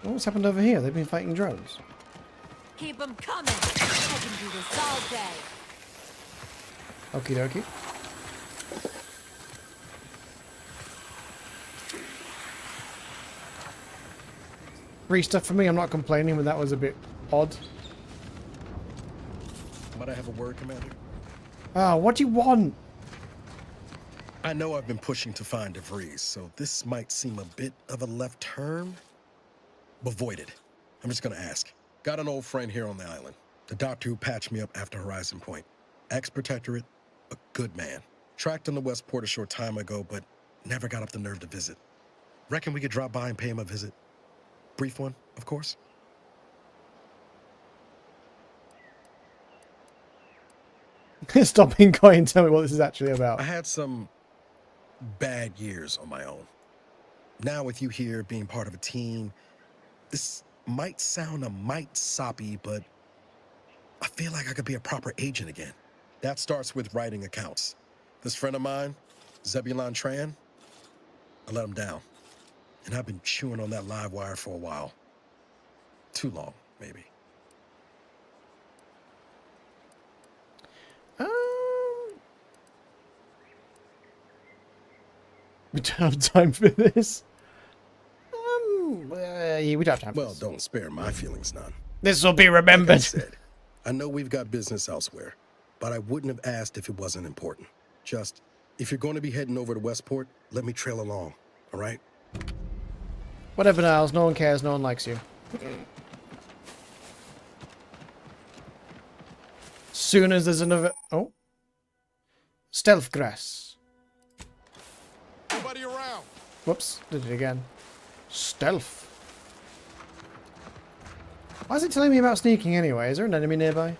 Oh, what's happened over here? They've been fighting drones. Keep them coming. I can do this all day. Okie dokie. Free stuff for me, I'm not complaining, but that was a bit odd. Might I have a word, Commander? Ah, what do you want? I know I've been pushing to find DeVries, so this might seem a bit of a left turn. But void it. I'm just gonna ask. Got an old friend here on the island. The doctor who patched me up after Horizon Point. Ex-protectorate, a good man. Tracked him to Westport a short time ago, but never got up the nerve to visit. Reckon we could drop by and pay him a visit? Brief one, of course. Stop being coy and tell me what this is actually about. I had some bad years on my own. Now with you here being part of a team, this Might sound a mite soppy, but I feel like I could be a proper agent again. That starts with writing accounts. This friend of mine, Zebulon Tran, I let him down. And I've been chewing on that live wire for a while. Too long, maybe. We don't have time for this. Yeah, we don't have time for Well, this. don't spare my feelings none. This will be remembered. Like I said, I know we've got business elsewhere, but I wouldn't have asked if it wasn't important. Just, if you're going to be heading over to Westport, let me trail along, all right? Whatever, Niles. No one cares. No one likes you. Soon as there's another... Oh. Stealth grass. Nobody around. Whoops. Did it again. Stealth. Why is it telling me about sneaking anyway? Is there an enemy nearby?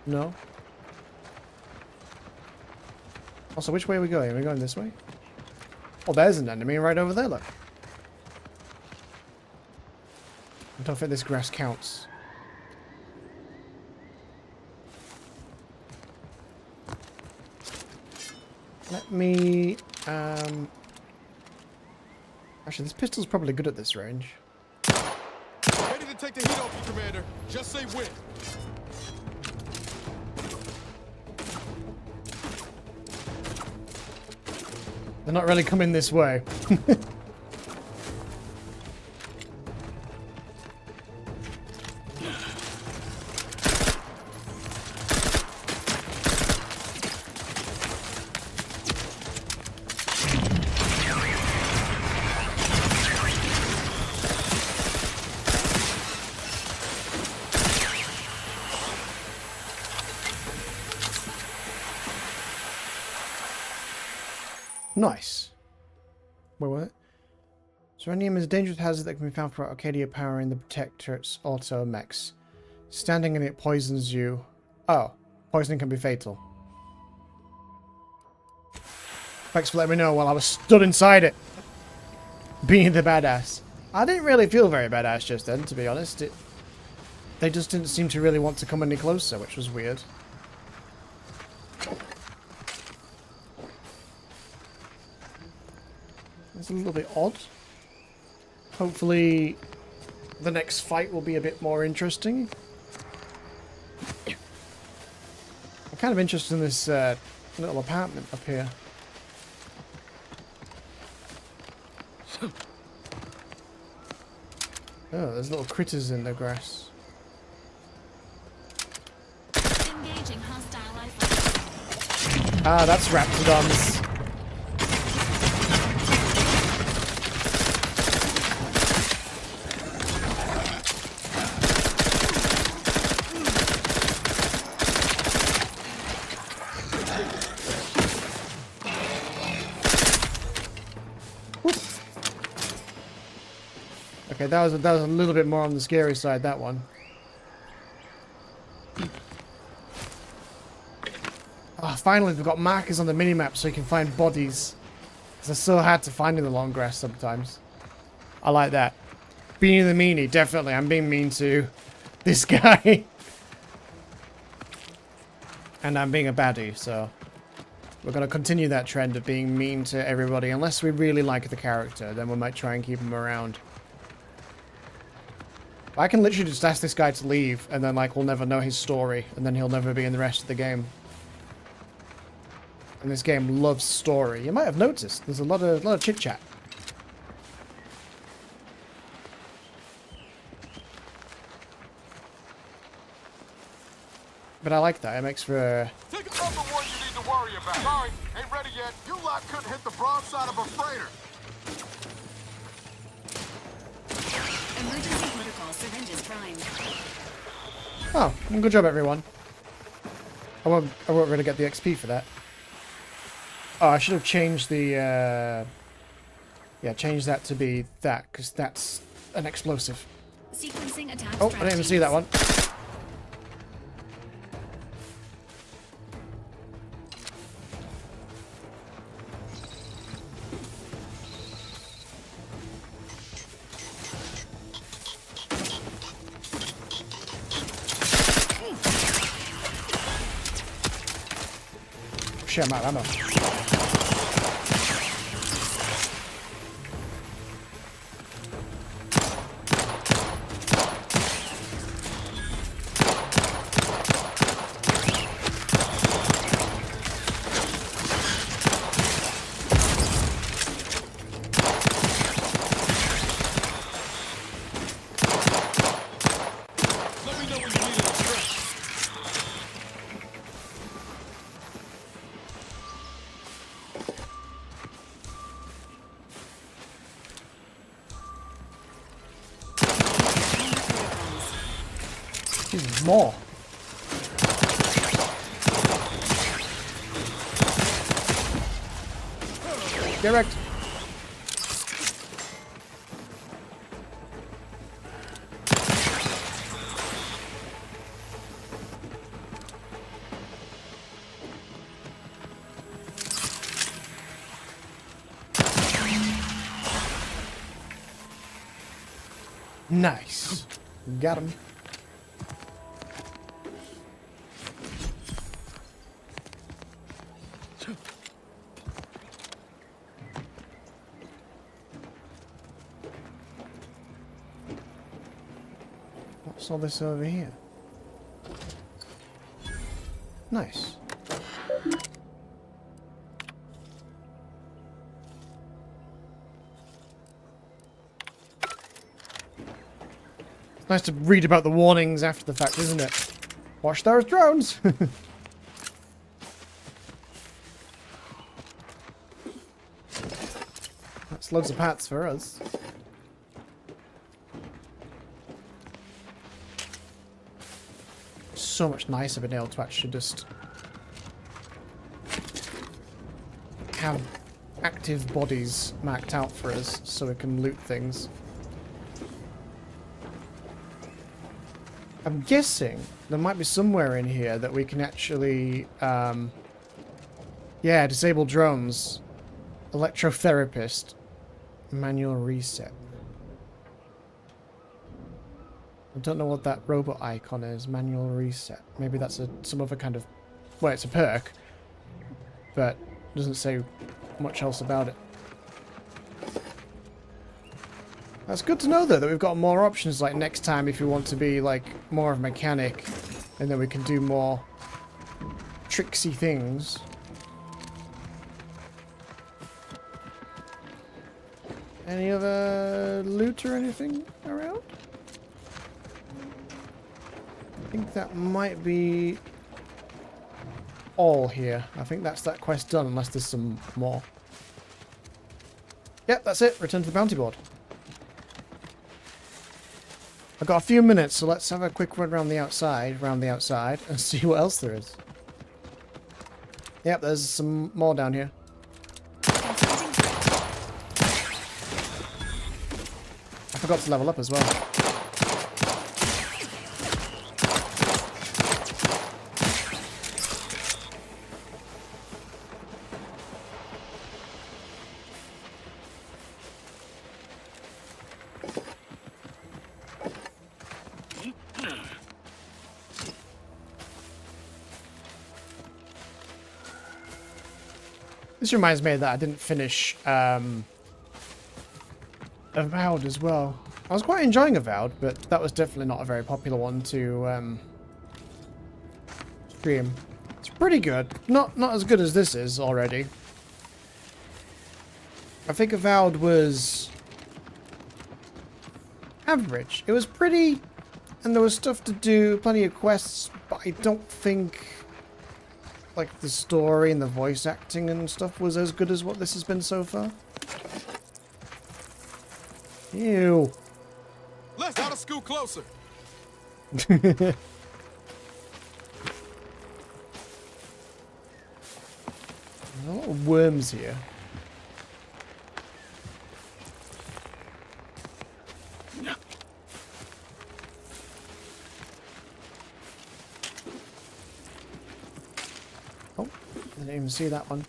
No. Also, which way are we going? Are we going this way? Oh, there's an enemy right over there, look. I don't think this grass counts. Let me... Actually, this pistol's probably good at this range. Ready to take the heat off you, Commander. Just say when. They're not really coming this way. Nice. Wait, what? Serenium is a dangerous hazard that can be found for Arcadia powering the Protectorate's auto mechs. Standing in it poisons you. Oh, poisoning can be fatal. Thanks for letting me know while I was stood inside it. Being the badass. I didn't really feel very badass just then, to be honest. They just didn't seem to really want to come any closer, which was weird. It's a little bit odd. Hopefully the next fight will be a bit more interesting. I'm kind of interested in this little apartment up here. Oh, there's little critters in the grass. Engaging hostile life. Ah, that's Raptidons. Okay, that was a little bit more on the scary side, that one. Oh, finally we've got markers on the minimap so you can find bodies. Because they're so hard to find in the long grass sometimes. I like that. Being the meanie, definitely. I'm being mean to this guy. And I'm being a baddie, so... We're going to continue that trend of being mean to everybody. Unless we really like the character, then we might try and keep him around. I can literally just ask this guy to leave, and then, like, we'll never know his story, and then he'll never be in the rest of the game. And this game loves story. You might have noticed, there's a lot of chit-chat. But I like that, it makes for... Take another one you need to worry about. Sorry, ain't ready yet. You lot couldn't hit the broadside of a freighter. Emergency protocol syringes primed. Oh, good job, everyone. I won't really get the XP for that. Oh, I should have changed the, yeah, change that to be that, because that's an explosive. Sequencing attached. Oh, I didn't even see that one. shit, I'm out of ammo. Jesus, more. Get wrecked. Nice. Got him. What's all this over here? Nice. It's nice to read about the warnings after the fact, isn't it? Watch those drones! That's loads of parts for us. So much nicer being able to actually just have active bodies marked out for us so we can loot things. I'm guessing there might be somewhere in here that we can actually yeah, disable drones, electrotherapist, manual reset. I don't know what that robot icon is. Manual reset. Maybe that's some other kind of... Well, it's a perk. But it doesn't say much else about it. That's good to know, though, that we've got more options, like, next time if you want to be, like, more of a mechanic. And then we can do more tricksy things. Any other loot or anything around? I think that might be all here. I think that's that quest done, unless there's some more. Yep, that's it. Return to the bounty board. I've got a few minutes, so let's have a quick run around the outside, and see what else there is. Yep, there's some more down here. I forgot to level up as well. This reminds me that I didn't finish Avowed as well. I was quite enjoying Avowed, but that was definitely not a very popular one to stream. It's pretty good. Not as good as this is already. I think Avowed was average. It was pretty, and there was stuff to do, plenty of quests, but I don't think like the story and the voice acting and stuff was as good as what this has been so far. Ew. Let's gotta scoot closer. A lot of worms here. Oh, I didn't even see that one.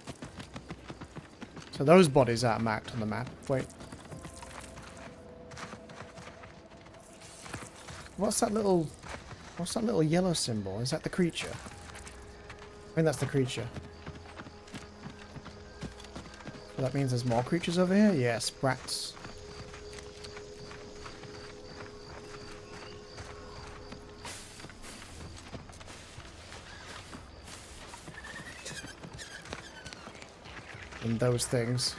So those bodies are marked on the map. Wait. What's that little yellow symbol? Is that the creature? I think that's the creature. So that means there's more creatures over here? Yes, brats. And those things.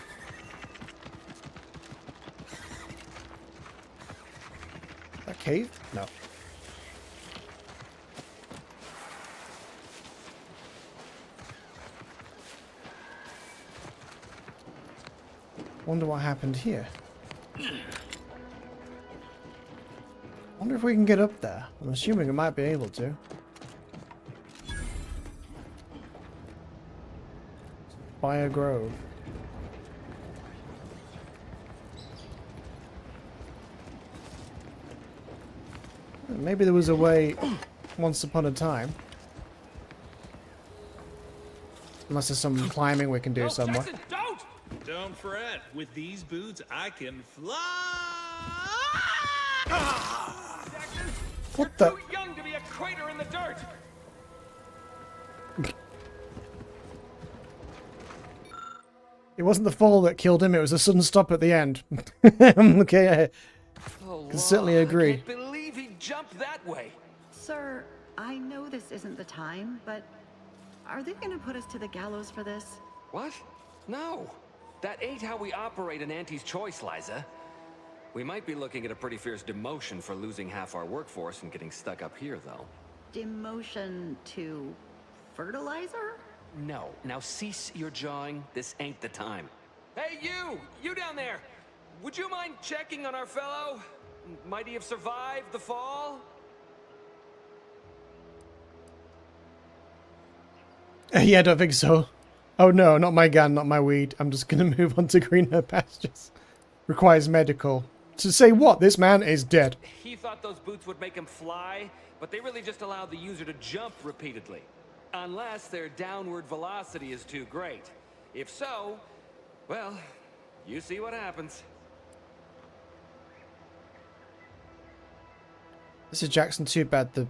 A cave? No. Wonder what happened here. Wonder if we can get up there. I'm assuming we might be able to. Fire Grove. Maybe there was a way once upon a time. Unless there's some climbing we can do somewhere. Jackson, don't fret. With these boots, I can fly. Jackson, what the? Too young to be a crater in the dirt. It wasn't the fall that killed him, it was a sudden stop at the end. Okay, I can certainly agree. I can't believe he jumped that way. Sir, I know this isn't the time, but are they going to put us to the gallows for this? What? No. That ain't how we operate an Auntie's choice, Liza. We might be looking at a pretty fierce demotion for losing half our workforce and getting stuck up here, though. Demotion to fertilizer? No. Now cease your jawing. This ain't the time. Hey, you! You down there! Would you mind checking on our fellow? Might he have survived the fall? Yeah, I don't think so. Oh no, not my gun, not my weed. I'm just gonna move on to greener pastures. Requires medical. To say what? This man is dead. He thought those boots would make him fly, but they really just allowed the user to jump repeatedly. Unless their downward velocity is too great. If so, well, you see what happens. This is Jackson. Too bad the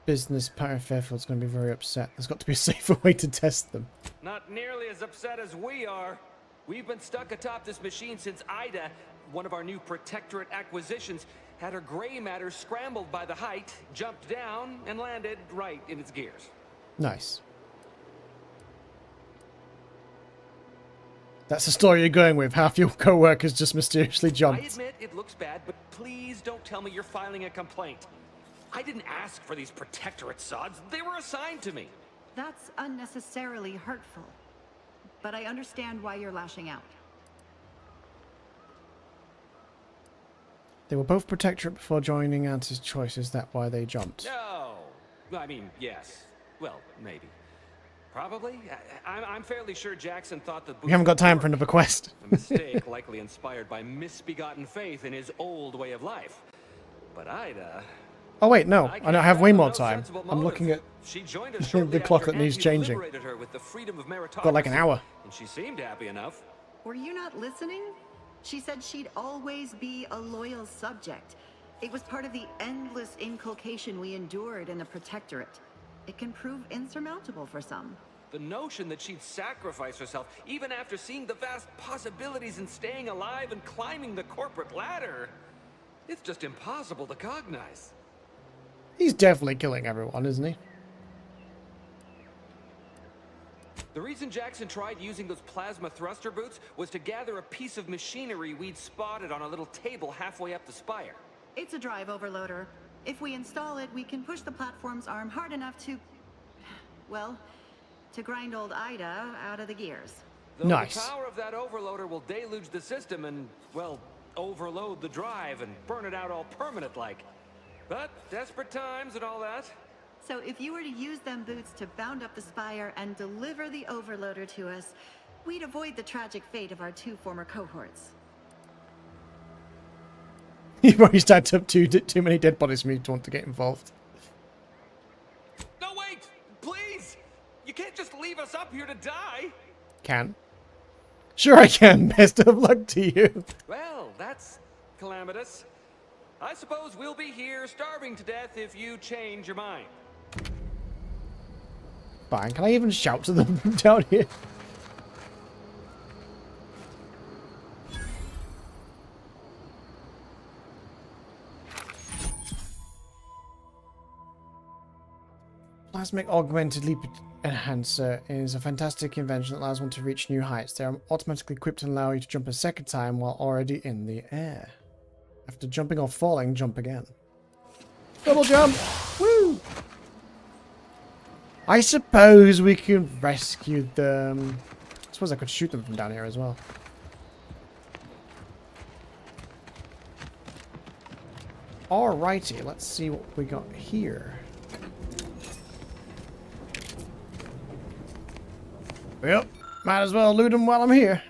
business part of Fairfield's going to be very upset. There's got to be a safer way to test them. Not nearly as upset as we are. We've been stuck atop this machine since Ida, one of our new Protectorate acquisitions, had her gray matter scrambled by the height, jumped down, and landed right in its gears. Nice. That's the story you're going with. Half your co-workers just mysteriously jumped. I admit it looks bad, but please don't tell me you're filing a complaint. I didn't ask for these Protectorate sods. They were assigned to me. That's unnecessarily hurtful. But I understand why you're lashing out. They were both Protectorate before joining Auntie's choice. Is that why they jumped? No. I mean, yes. Well, maybe. Probably. I'm fairly sure Jackson thought the boots We haven't got time for another quest. a mistake likely inspired by misbegotten faith in his old way of life. But Ida... Oh wait, no. I don't have way more time. I'm motive. looking at She joined us shortly the clock after that needs Auntie changing. liberated her with the freedom of Got like an hour. and she seemed happy enough. Were you not listening? She said she'd always be a loyal subject. It was part of the endless inculcation we endured in the Protectorate. It can prove insurmountable for some. The notion that she'd sacrifice herself, even after seeing the vast possibilities in staying alive and climbing the corporate ladder, it's just impossible to cognize. He's definitely killing everyone, isn't he? The reason Jackson tried using those plasma thruster boots was to gather a piece of machinery we'd spotted on a little table halfway up the spire. It's a drive overloader. If we install it, we can push the platform's arm hard enough to... well, to grind old Ida out of the gears. Though nice. The power of that overloader will deluge the system and, well, overload the drive and burn it out all permanent-like. But desperate times and all that. So if you were to use them boots to bound up the spire and deliver the overloader to us, we'd avoid the tragic fate of our two former cohorts. You've already stacked up too many dead bodies for me to want to get involved. No, wait! Please! You can't just leave us up here to die! Can. Sure I can. Best of luck to you. Well, that's calamitous. I suppose we'll be here starving to death if you change your mind. Fine. Can I even shout to them down here? Plasmic Augmented Leap Enhancer is a fantastic invention that allows one to reach new heights. They are automatically equipped and allow you to jump a second time while already in the air. After jumping or falling, jump again. Double jump! Woo! I suppose we can rescue them. I suppose I could shoot them from down here as well. Alrighty, let's see what we got here. Well, might as well loot them while I'm here.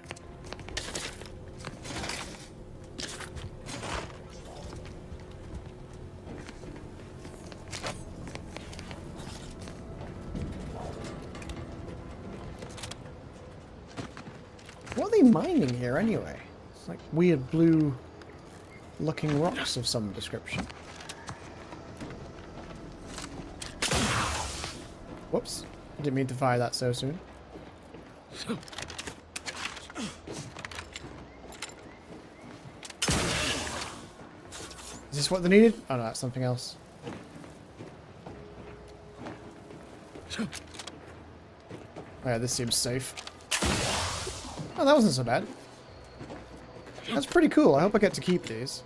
What are they mining here anyway? It's like weird blue looking rocks of some description. Whoops. Didn't mean to fire that so soon. Is this what they needed? Oh no, that's something else. Oh yeah, this seems safe. Oh, that wasn't so bad. That's pretty cool. I hope I get to keep these.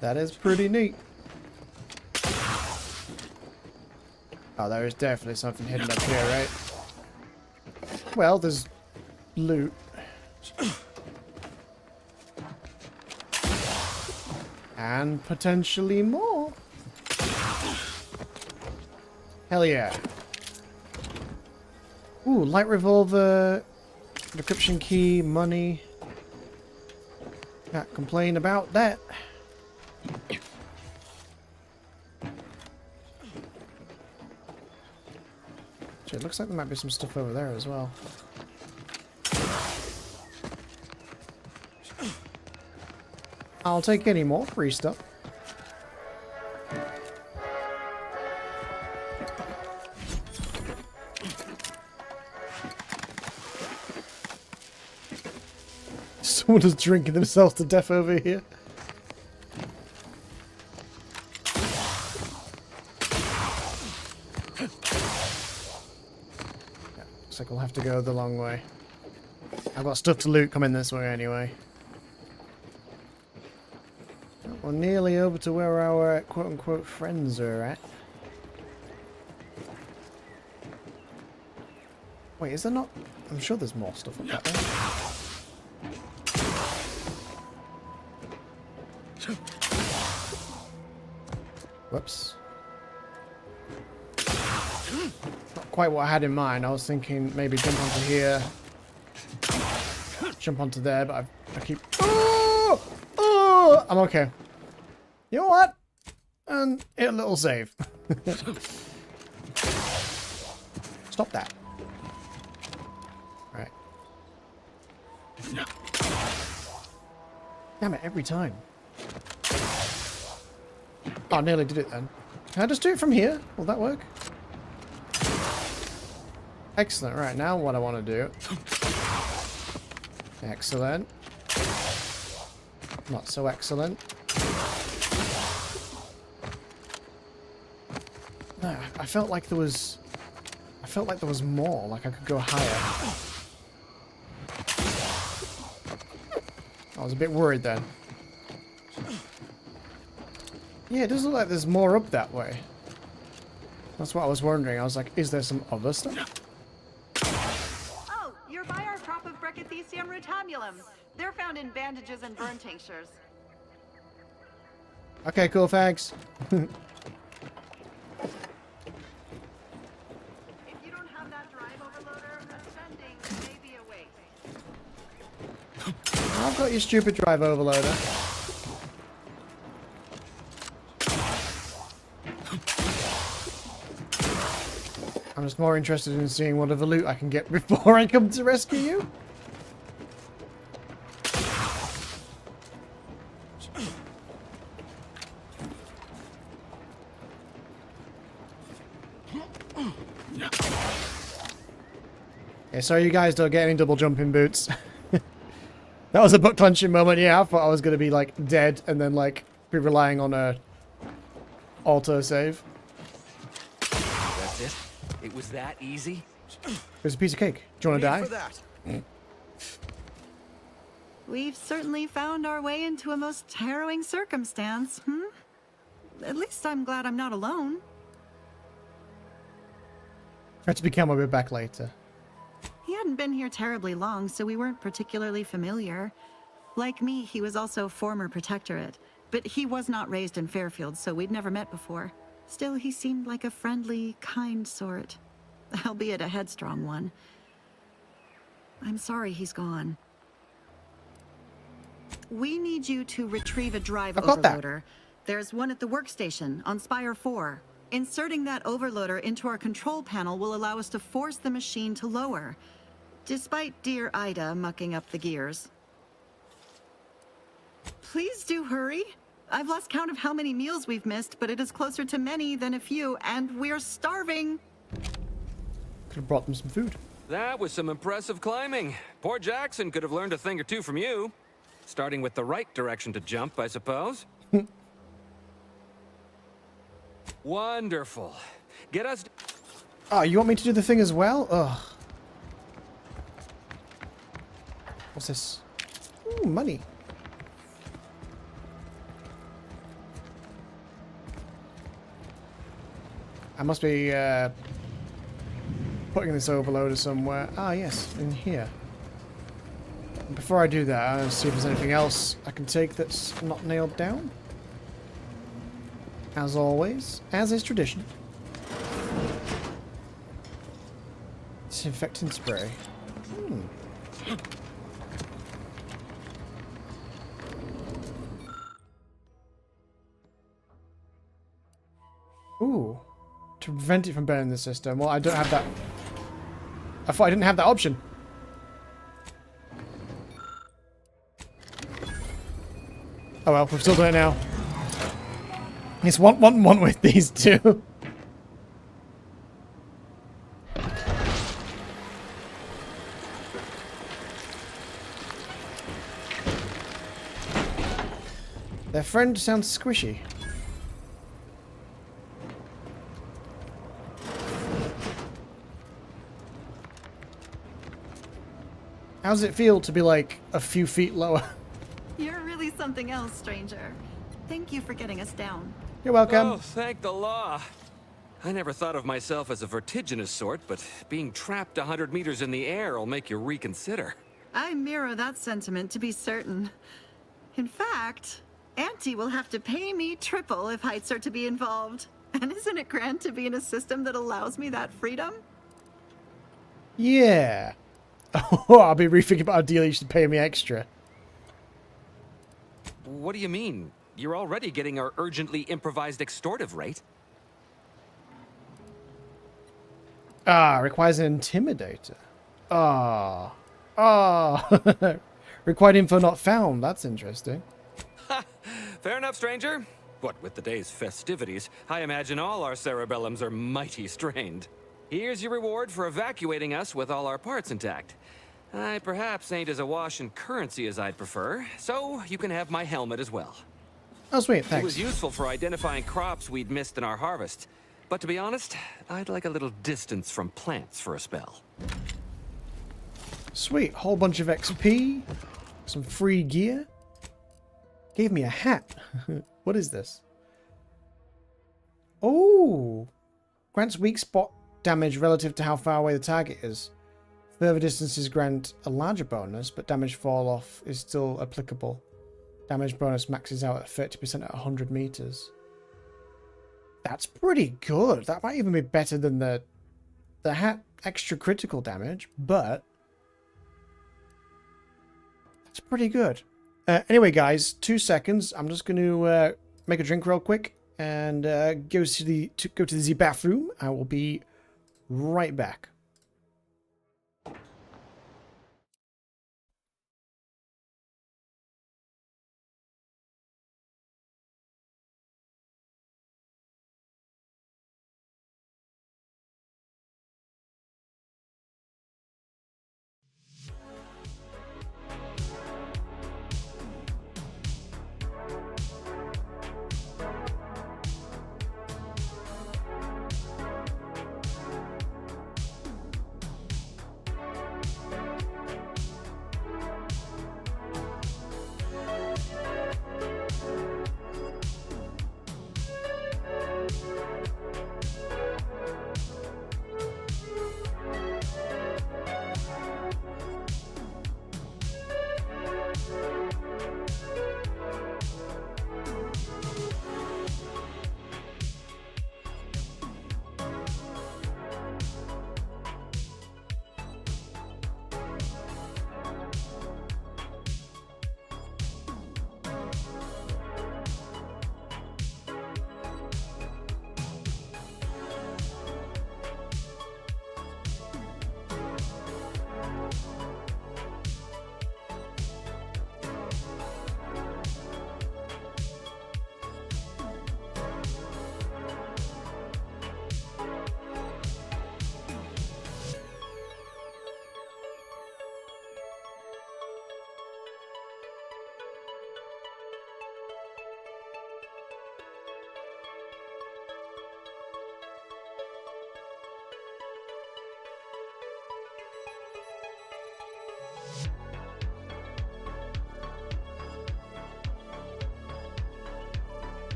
That is pretty neat. Oh, there is definitely something hidden up here, right? Well, there's loot. And potentially more. Hell yeah. Ooh, light revolver, decryption key, money. Can't complain about that. Actually, it looks like there might be some stuff over there as well. I'll take any more free stuff. Someone is drinking themselves to death over here. Yeah, looks like we'll have to go the long way. I've got stuff to loot coming this way anyway. We're nearly over to where our quote-unquote friends are at. Wait, is there not? I'm sure there's more stuff up that way. Whoops. Not quite what I had in mind. I was thinking maybe jump onto here. Jump onto there, but I keep... Oh! Oh! I'm okay. You know what? And hit a little save. Stop that. Right. Damn it, every time. Oh, I nearly did it then. Can I just do it from here? Will that work? Excellent. Right, now what I want to do. Excellent. Not so excellent. No, I felt like there was... I felt like there was more, like I could go higher. I was a bit worried then. Yeah, it does look like there's more up that way. That's what I was wondering. I was like, is there some other stuff? Oh, you're by our crop of Brachythecium rutamulum. They're found in bandages and burn tinctures. Okay, cool, thanks. I've got your stupid drive overloader. I'm just more interested in seeing what other loot I can get before I come to rescue you. Okay, sorry you guys don't get any double jumping boots. That was a butt clenching moment. Yeah, I thought I was going to be like dead and then like be relying on a auto save. That's it? It was that easy? There's a piece of cake. Do you want to die? We've certainly found our way into a most harrowing circumstance, hmm? At least I'm glad I'm not alone. Have to become a bit back later. He hadn't been here terribly long, so we weren't particularly familiar. Like me, he was also former protectorate, but he was not raised in Fairfield, so we'd never met before. Still, he seemed like a friendly, kind sort, albeit a headstrong one. I'm sorry he's gone. We need you to retrieve a drive overloader. There's one at the workstation on Spire 4. Inserting that overloader into our control panel will allow us to force the machine to lower, despite dear Ida mucking up the gears. Please do hurry. I've lost count of how many meals we've missed, but it is closer to many than a few, and we're starving. Could have brought them some food. That was some impressive climbing. Poor Jackson could have learned a thing or two from you. Starting with the right direction to jump, I suppose. Wonderful. Get us... Oh, you want me to do the thing as well? Ugh. What's this? Ooh, money. I must be putting this overloader somewhere. Ah, yes, in here. Before I do that, I'll see if there's anything else I can take that's not nailed down. As always, as is tradition. Disinfectant spray. Ooh. To prevent it from burning the system. Well, I don't have that. I thought I didn't have that option. Oh well, we've still done it now. It's one with these two. Their friend sounds squishy. How does it feel to be like a few feet lower? You're really something else, stranger. Thank you for getting us down. You're welcome. Oh, thank the law. I never thought of myself as a vertiginous sort, but being trapped 100 meters in the air will make you reconsider. I mirror that sentiment, to be certain. In fact, Auntie will have to pay me triple if heights are to be involved. And isn't it grand to be in a system that allows me that freedom? Yeah. Oh, I'll be rethinking about a deal you should pay me extra. What do you mean? You're already getting our urgently improvised extortive rate. Ah, requires an intimidator. Ah. Ah. Required info not found. That's interesting. Fair enough, stranger. What with the day's festivities, I imagine all our cerebellums are mighty strained. Here's your reward for evacuating us with all our parts intact. I perhaps ain't as awash in currency as I'd prefer, so you can have my helmet as well. Oh, sweet, thanks. It was useful for identifying crops we'd missed in our harvest. But to be honest, I'd like a little distance from plants for a spell. Sweet, whole bunch of XP, some free gear. Gave me a hat. What is this? Oh, grants weak spot damage relative to how far away the target is. Further distances grant a larger bonus, but damage fall off is still applicable. Damage bonus maxes out at 30% at 100 meters. That's pretty good. That might even be better than the hat extra critical damage, but that's pretty good. Anyway, guys, 2 seconds. I'm just going to make a drink real quick and go to the bathroom. I will be right back.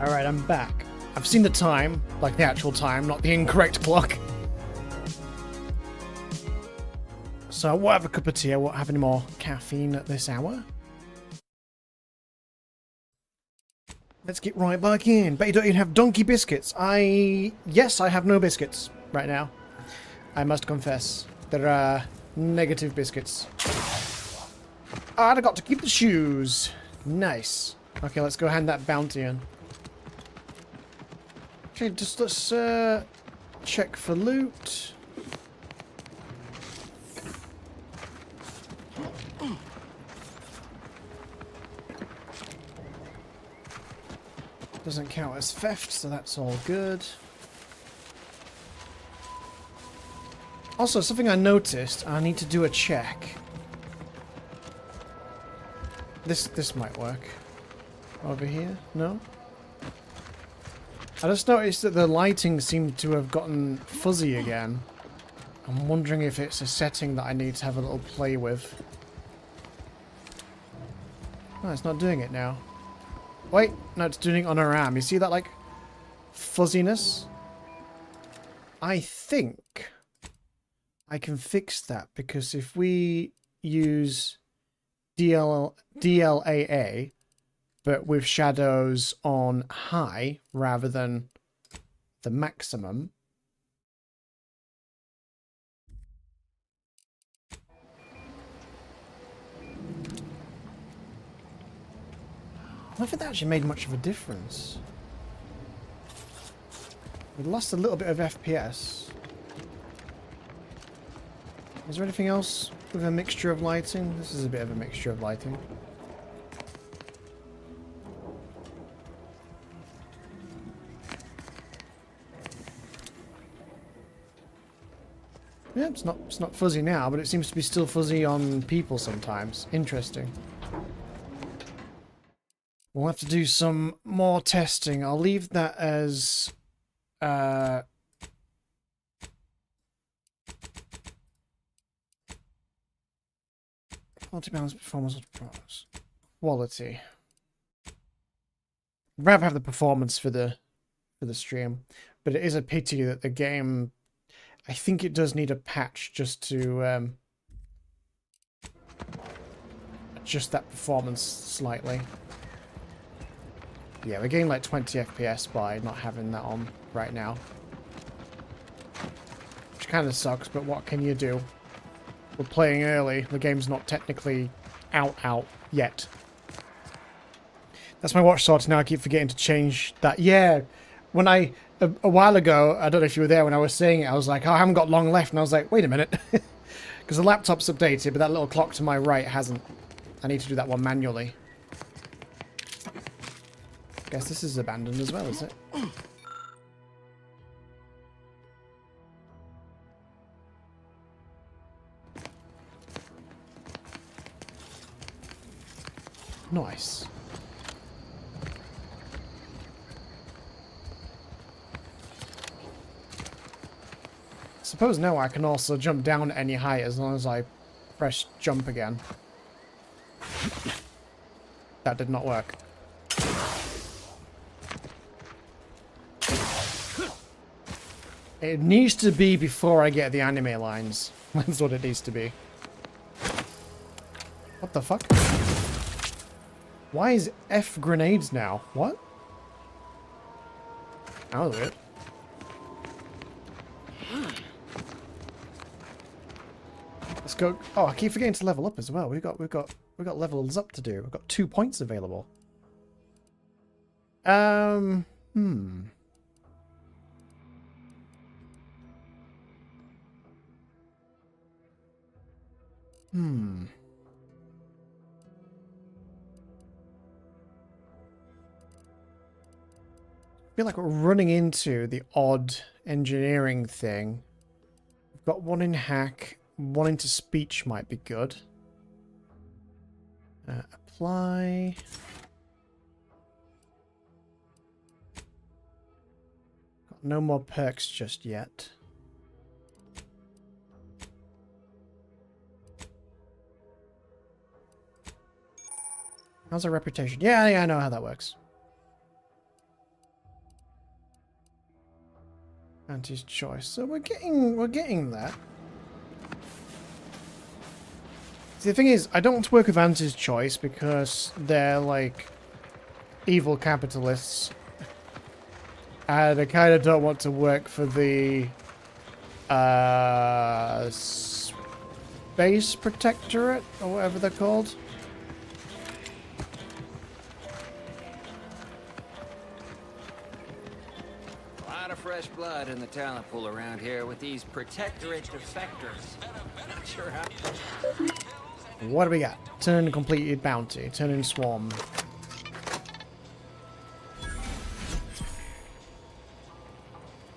Alright, I'm back. I've seen the time, like the actual time, not the incorrect clock. So I won't have a cup of tea, I won't have any more caffeine at this hour. Let's get right back in. Bet you don't even have donkey biscuits. Yes, I have no biscuits right now. I must confess. There are negative biscuits. And I got to keep the shoes. Nice. Okay, let's go hand that bounty in. Okay, just let's check for loot. Doesn't count as theft, so that's all good. Also, something I noticed, I need to do a check. This might work. Over here? No? I just noticed that the lighting seemed to have gotten fuzzy again. I'm wondering if it's a setting that I need to have a little play with. Oh, it's not doing it now. Wait, no, it's doing it on a RAM. You see that, like, fuzziness? I think I can fix that, because if we use DLAA, but with shadows on high rather than the maximum, I don't think that actually made much of a difference. We lost a little bit of FPS. Is there anything else with a mixture of lighting? This is a bit of a mixture of lighting. Yeah, it's not fuzzy now, but it seems to be still fuzzy on people sometimes. Interesting. We'll have to do some more testing. I'll leave that as quality balance, performance, quality. I'd rather have the performance for the stream, but it is a pity that the game, I think it does need a patch just to adjust that performance slightly. Yeah, we gain like 20 FPS by not having that on right now. Which kind of sucks, but what can you do? We're playing early. The game's not technically out yet. That's my watch sorted now. I keep forgetting to change that. Yeah, when a while ago, I don't know if you were there when I was saying it, I was like, oh, I haven't got long left. And I was like, wait a minute. Because the laptop's updated, but that little clock to my right hasn't. I need to do that one manually. Guess this is abandoned as well, is it? Nice. I suppose now I can also jump down at any height as long as I press jump again. That did not work. It needs to be before I get the anime lines. That's what it needs to be. What the fuck? Why is F grenades now? What? That was weird. Let's go. Oh, I keep forgetting to level up as well. We've got levels up to do. We've got 2 points available. I feel like we're running into the odd engineering thing. We've got one in hack, one into speech might be good. Apply. Got no more perks just yet. How's our reputation? Yeah, I know how that works. Auntie's choice. So we're getting that. See, the thing is, I don't want to work with Auntie's choice because they're like evil capitalists. And I kind of don't want to work for the Space Protectorate or whatever they're called. A lot of fresh blood in the talent pool around here with these Protectorate defectors. Not sure how. What do we got? Turn completed bounty. Turn in swarm.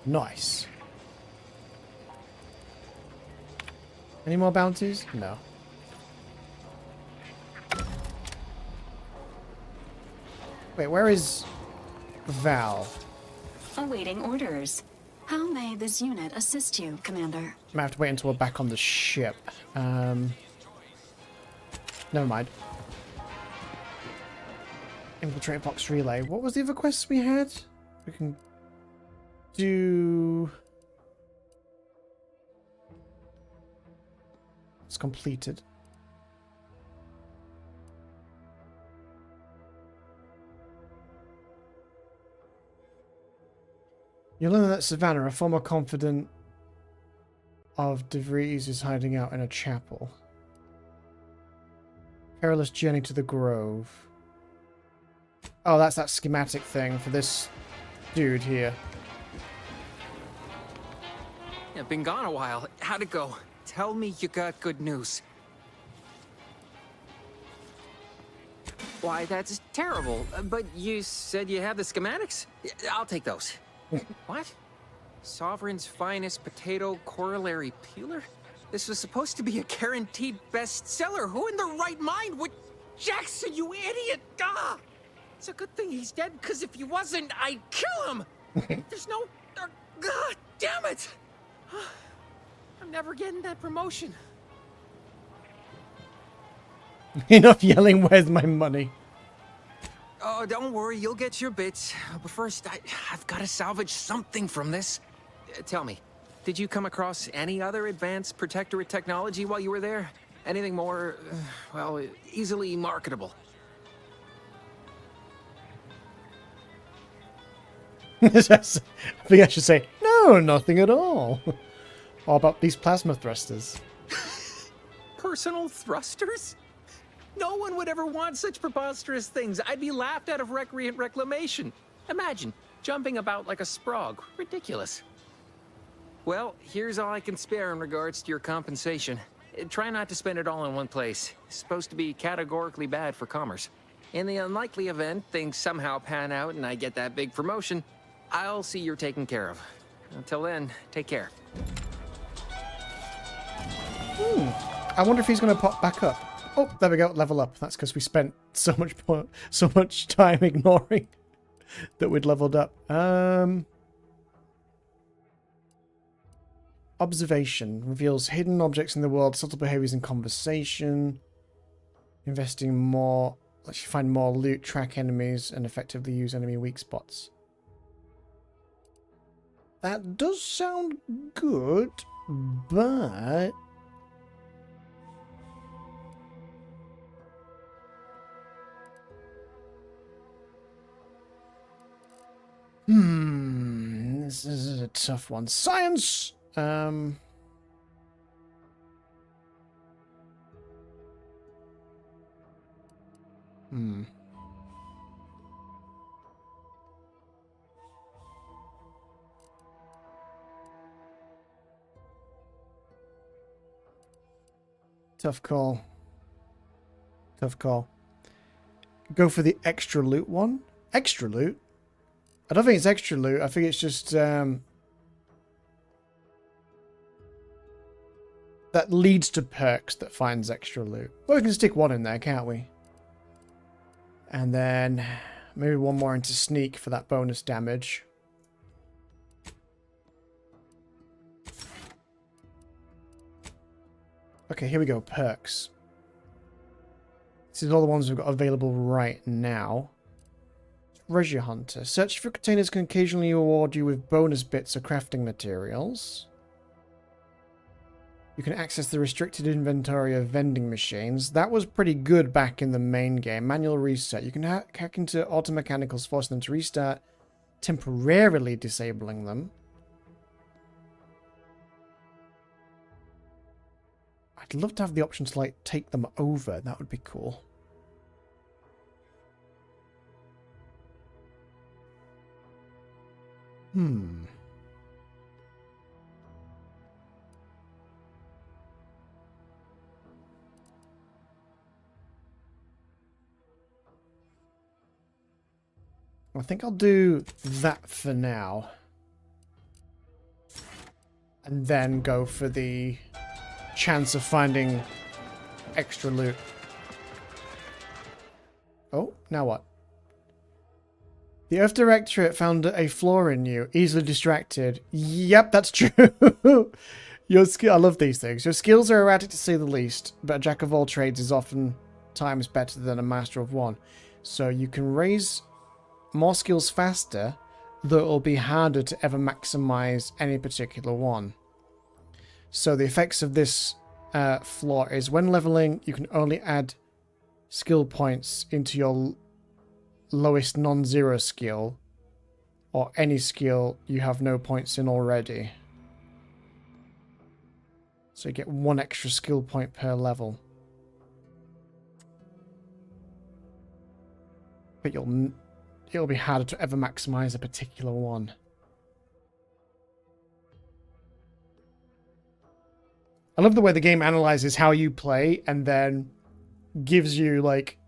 Nice. Any more bounties? No. Wait, where is Val? Awaiting orders. How may this unit assist you, Commander? I might have to wait until we're back on the ship. Never mind. Infiltrate box relay. What was the other quests we had? We can do... It's completed. You learn that Savannah, a former confidant of DeVries, is hiding out in a chapel. Perilous journey to the Grove. Oh, that's that schematic thing for this dude here. Yeah, been gone a while. How'd it go? Tell me you got good news. Why, that's terrible. But you said you have the schematics? I'll take those. What? Sovereign's finest potato corollary peeler? This was supposed to be a guaranteed bestseller. Who in their right mind would... Jackson, you idiot! Ah! It's a good thing he's dead, because if he wasn't, I'd kill him! There's no... God damn it! I'm never getting that promotion. Enough yelling, where's my money? Oh, don't worry, you'll get your bits. But first, I've got to salvage something from this. Tell me, did you come across any other advanced Protectorate technology while you were there? Anything more, well, easily marketable? I think I should say, no, nothing at all. All about these plasma thrusters. Personal thrusters? No one would ever want such preposterous things. I'd be laughed out of recreant reclamation. Imagine, jumping about like a sprog. Ridiculous. Well, here's all I can spare in regards to your compensation. Try not to spend it all in one place. It's supposed to be categorically bad for commerce. In the unlikely event things somehow pan out and I get that big promotion, I'll see you're taken care of. Until then, take care. I wonder if he's going to pop back up. Oh, there we go. Level up. That's because we spent so much time ignoring that we'd leveled up. Observation reveals hidden objects in the world, subtle behaviors in conversation. Investing more, lets you find more loot, track enemies, and effectively use enemy weak spots. That does sound good, but this is a tough one. Science! Tough call. Tough call. Go for the extra loot one. Extra loot? I don't think it's extra loot. I think it's just that leads to perks that finds extra loot. Well, we can stick one in there, can't we? And then maybe one more into sneak for that bonus damage. Okay, here we go. Perks. This is all the ones we've got available right now. Treasure Hunter. Search for containers can occasionally reward you with bonus bits or crafting materials. You can access the restricted inventory of vending machines. That was pretty good back in the main game. Manual reset. You can hack into auto mechanicals, forcing them to restart, temporarily disabling them. I'd love to have the option to, like, take them over. That would be cool. I think I'll do that for now. And then go for the chance of finding extra loot. Oh, now what? The Earth Directorate found a flaw in you. Easily distracted. Yep, that's true. Your skill. I love these things. Your skills are erratic to say the least, but a jack of all trades is often times better than a master of one. So you can raise more skills faster, though it'll be harder to ever maximize any particular one. So the effects of this flaw is when leveling, you can only add skill points into your lowest non-zero skill, or any skill you have no points in already. So you get 1 extra skill point per level. But it'll be harder to ever maximize a particular one. I love the way the game analyzes how you play and then gives you, like,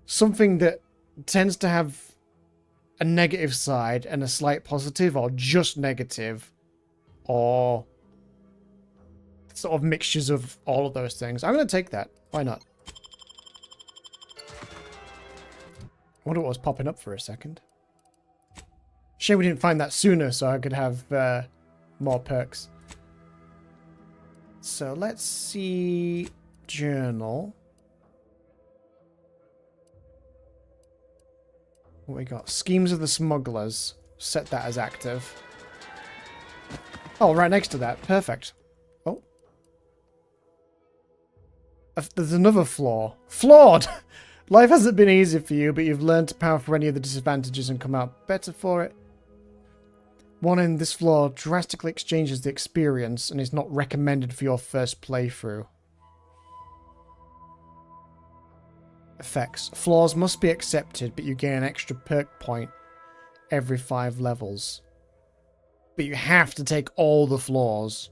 something that tends to have a negative side and a slight positive, or just negative, or sort of mixtures of all of those things. I'm going to take that. Why not? I wonder what was popping up for a second. Shame we didn't find that sooner so I could have more perks. So let's see. Journal. What we got? Schemes of the Smugglers. Set that as active. Oh, right next to that. Perfect. Oh. There's another flaw. Flawed! Life hasn't been easy for you, but you've learned to power for any of the disadvantages and come out better for it. One in this flaw drastically exchanges the experience and is not recommended for your first playthrough. Effects. Flaws must be accepted, but you gain an extra perk point every 5 levels. But you have to take all the flaws.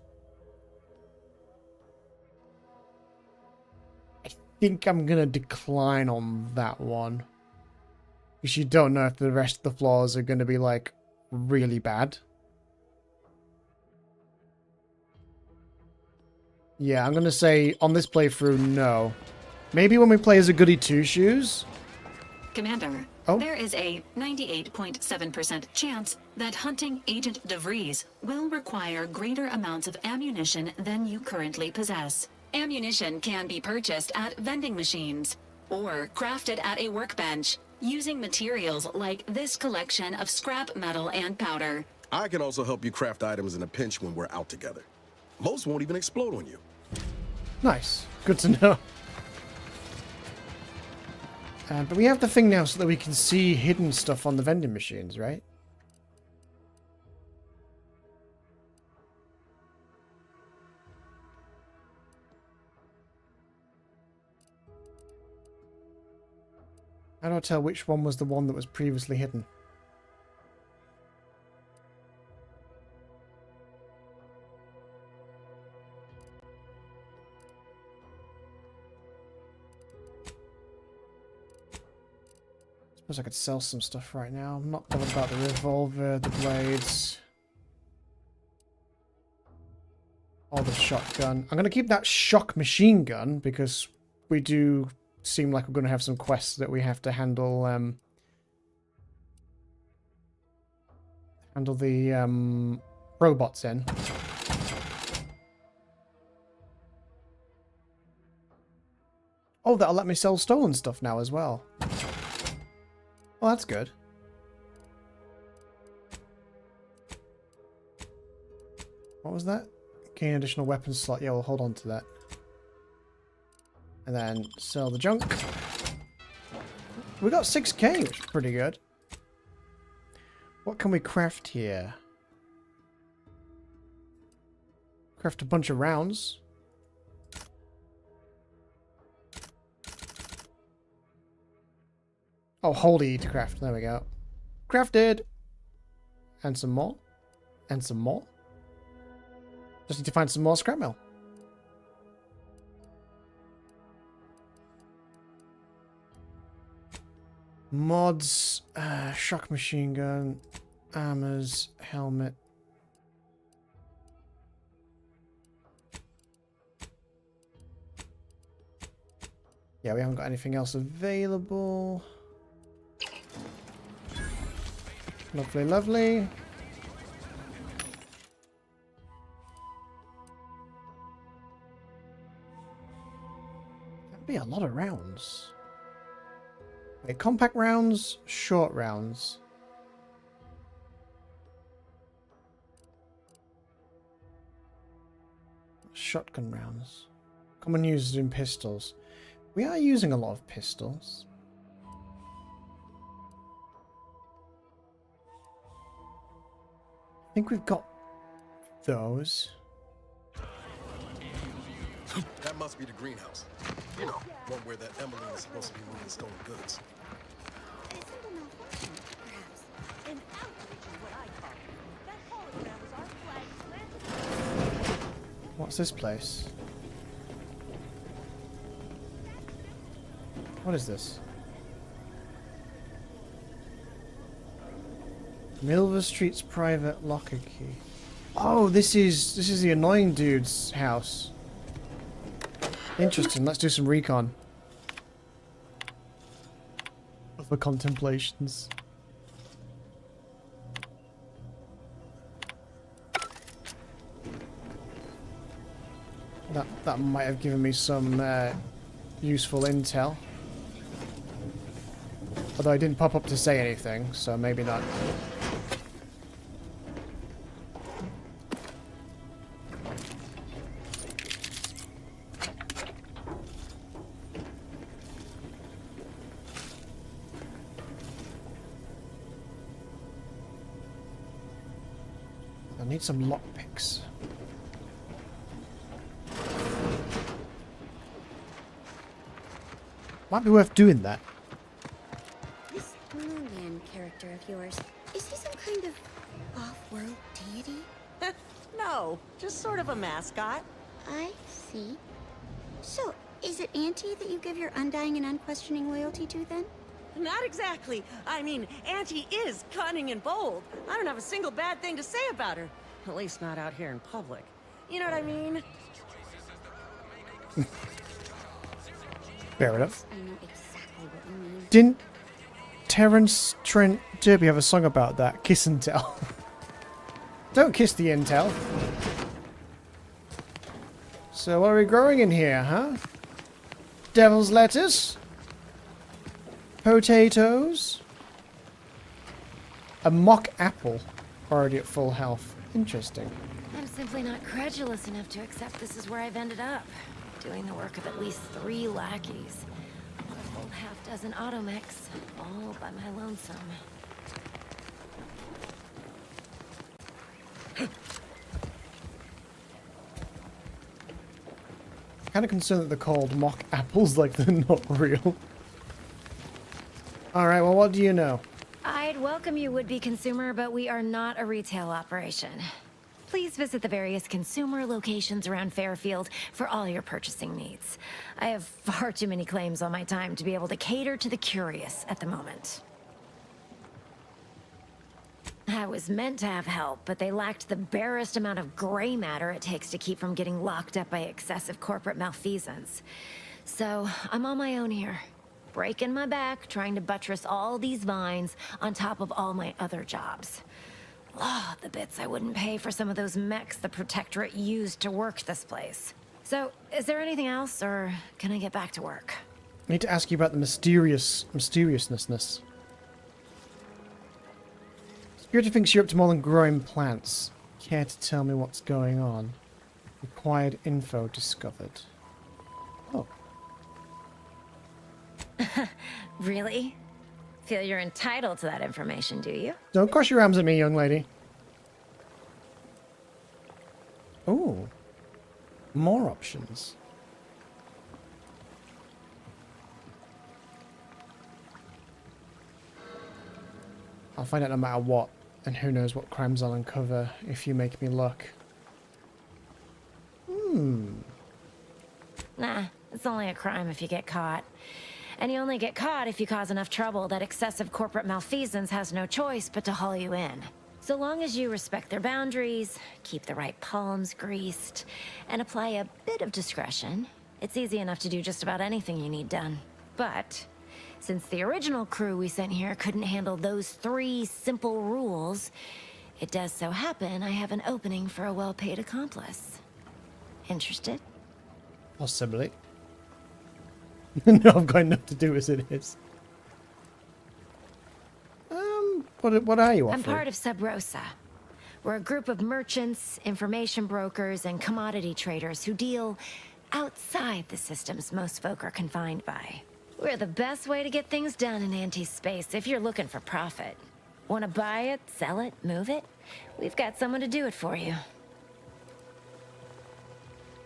I think I'm going to decline on that one. Because you don't know if the rest of the flaws are going to be, like, really bad. Yeah, I'm going to say on this playthrough, no. Maybe when we play as a goody two-shoes? Commander, there is a 98.7% chance that hunting Agent DeVries will require greater amounts of ammunition than you currently possess. Ammunition can be purchased at vending machines or crafted at a workbench using materials like this collection of scrap metal and powder. I can also help you craft items in a pinch when we're out together. Most won't even explode on you. Nice. Good to know. But we have the thing now so that we can see hidden stuff on the vending machines, right? How do I tell which one was the one that was previously hidden? Suppose I could sell some stuff right now. I'm not bothered about the revolver, the blades, or the shotgun. I'm going to keep that shock machine gun because we do seem like we're going to have some quests that we have to handle. Handle the robots in. Oh, that'll let me sell stolen stuff now as well. Well, that's good. What was that? Gain additional weapon slot. Yeah, we'll hold on to that. And then sell the junk. We got 6k, which is pretty good. What can we craft here? Craft a bunch of rounds. Oh, hold E to craft. There we go. Crafted! And some more. And some more. Just need to find some more scrap metal. Mods, shock machine gun, armors, helmet. Yeah, we haven't got anything else available. Lovely, lovely. That'd be a lot of rounds. Wait, compact rounds, short rounds. Shotgun rounds. Common used in pistols. We are using a lot of pistols. I think we've got those. That must be the greenhouse. You know, one where that Emily is supposed to be moving stolen goods. What's this place? What is this? Milver Street's private locker key. Oh, this is the annoying dude's house. Interesting. Let's do some recon. For contemplations. That might have given me some useful intel. Although I didn't pop up to say anything, so maybe not. I need some lockpicks. Might be worth doing that. This Moonman character of yours, is he some kind of off-world deity? No, just sort of a mascot. I see. So, is it Auntie that you give your undying and unquestioning loyalty to, then? Not exactly. I mean, Auntie is cunning and bold. I don't have a single bad thing to say about her. At least not out here in public. You know what I mean? Fair enough. I know exactly what you mean. Didn't Terrence Trent D'Urby have a song about that? Kiss and tell. Don't kiss the intel. So what are we growing in here, huh? Devil's lettuce? Potatoes? A mock apple. Already at full health. Interesting. I'm simply not credulous enough to accept this is where I've ended up. Doing the work of at least 3 lackeys. A full half-dozen automechs, all by my lonesome. Kind of concerned that they're called mock apples, like they're not real. Alright, well, what do you know? I'd welcome you, would-be consumer, but we are not a retail operation. Please visit the various consumer locations around Fairfield for all your purchasing needs. I have far too many claims on my time to be able to cater to the curious at the moment. I was meant to have help, but they lacked the barest amount of gray matter it takes to keep from getting locked up by excessive corporate malfeasance. So, I'm on my own here. Breaking my back, trying to buttress all these vines on top of all my other jobs. Oh, the bits I wouldn't pay for some of those mechs the Protectorate used to work this place. So, is there anything else, or can I get back to work? I need to ask you about the mysteriousness. Security thinks you're up to more than growing plants. Care to tell me what's going on? Required info discovered. Oh. Really? Feel you're entitled to that information, do you? Don't cross your arms at me, young lady. Oh. More options. I'll find out no matter what, and who knows what crimes I'll uncover if you make me look. Nah, it's only a crime if you get caught. And you only get caught if you cause enough trouble that excessive corporate malfeasance has no choice but to haul you in. So long as you respect their boundaries, keep the right palms greased, and apply a bit of discretion, it's easy enough to do just about anything you need done. But since the original crew we sent here couldn't handle those 3 simple rules, it does so happen I have an opening for a well-paid accomplice. Interested? Possibly. No, I've got enough to do as it is. What are you offering? I'm part of Sub Rosa. We're a group of merchants, information brokers, and commodity traders who deal outside the systems most folk are confined by. We're the best way to get things done in anti-space if you're looking for profit. Want to buy it, sell it, move it? We've got someone to do it for you.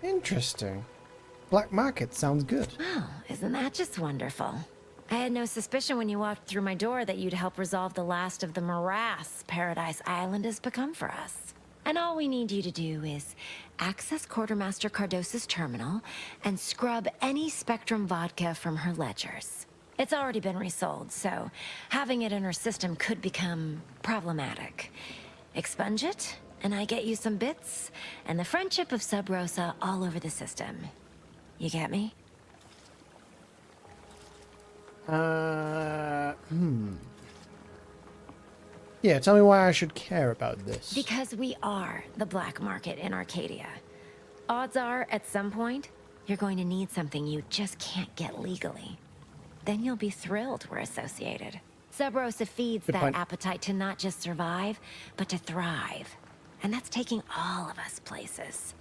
Interesting. Black market sounds good. Oh, isn't that just wonderful? I had no suspicion when you walked through my door that you'd help resolve the last of the morass Paradise Island has become for us. And all we need you to do is access Quartermaster Cardos's terminal and scrub any Spectrum vodka from her ledgers. It's already been resold, so having it in her system could become problematic. Expunge it, and I get you some bits, and the friendship of Sub Rosa all over the system. You get me? Yeah, tell me why I should care about this. Because we are the black market in Arcadia. Odds are, at some point, you're going to need something you just can't get legally. Then you'll be thrilled we're associated. Sub Rosa feeds Good that point. appetite to not just survive, but to thrive. And that's taking all of us places.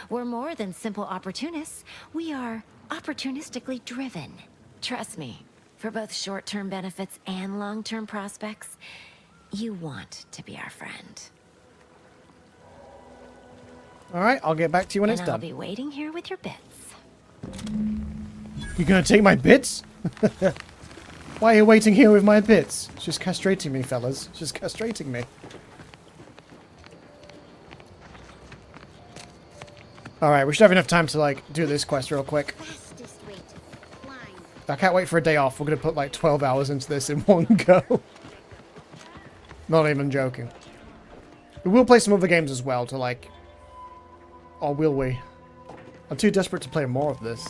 We're more than simple opportunists. We are opportunistically driven. Trust me, for both short-term benefits and long-term prospects, you want to be our friend. Alright, I'll get back to you when And it's I'll done. be waiting here with your bits. You gonna take my bits? Why are you waiting here with my bits? It's just castrating me, fellas. It's just castrating me. Alright, we should have enough time to, like, do this quest real quick. I can't wait for a day off. We're gonna put, like, 12 hours into this in one go. Not even joking. We will play some other games as well to, like... Or will we? I'm too desperate to play more of this.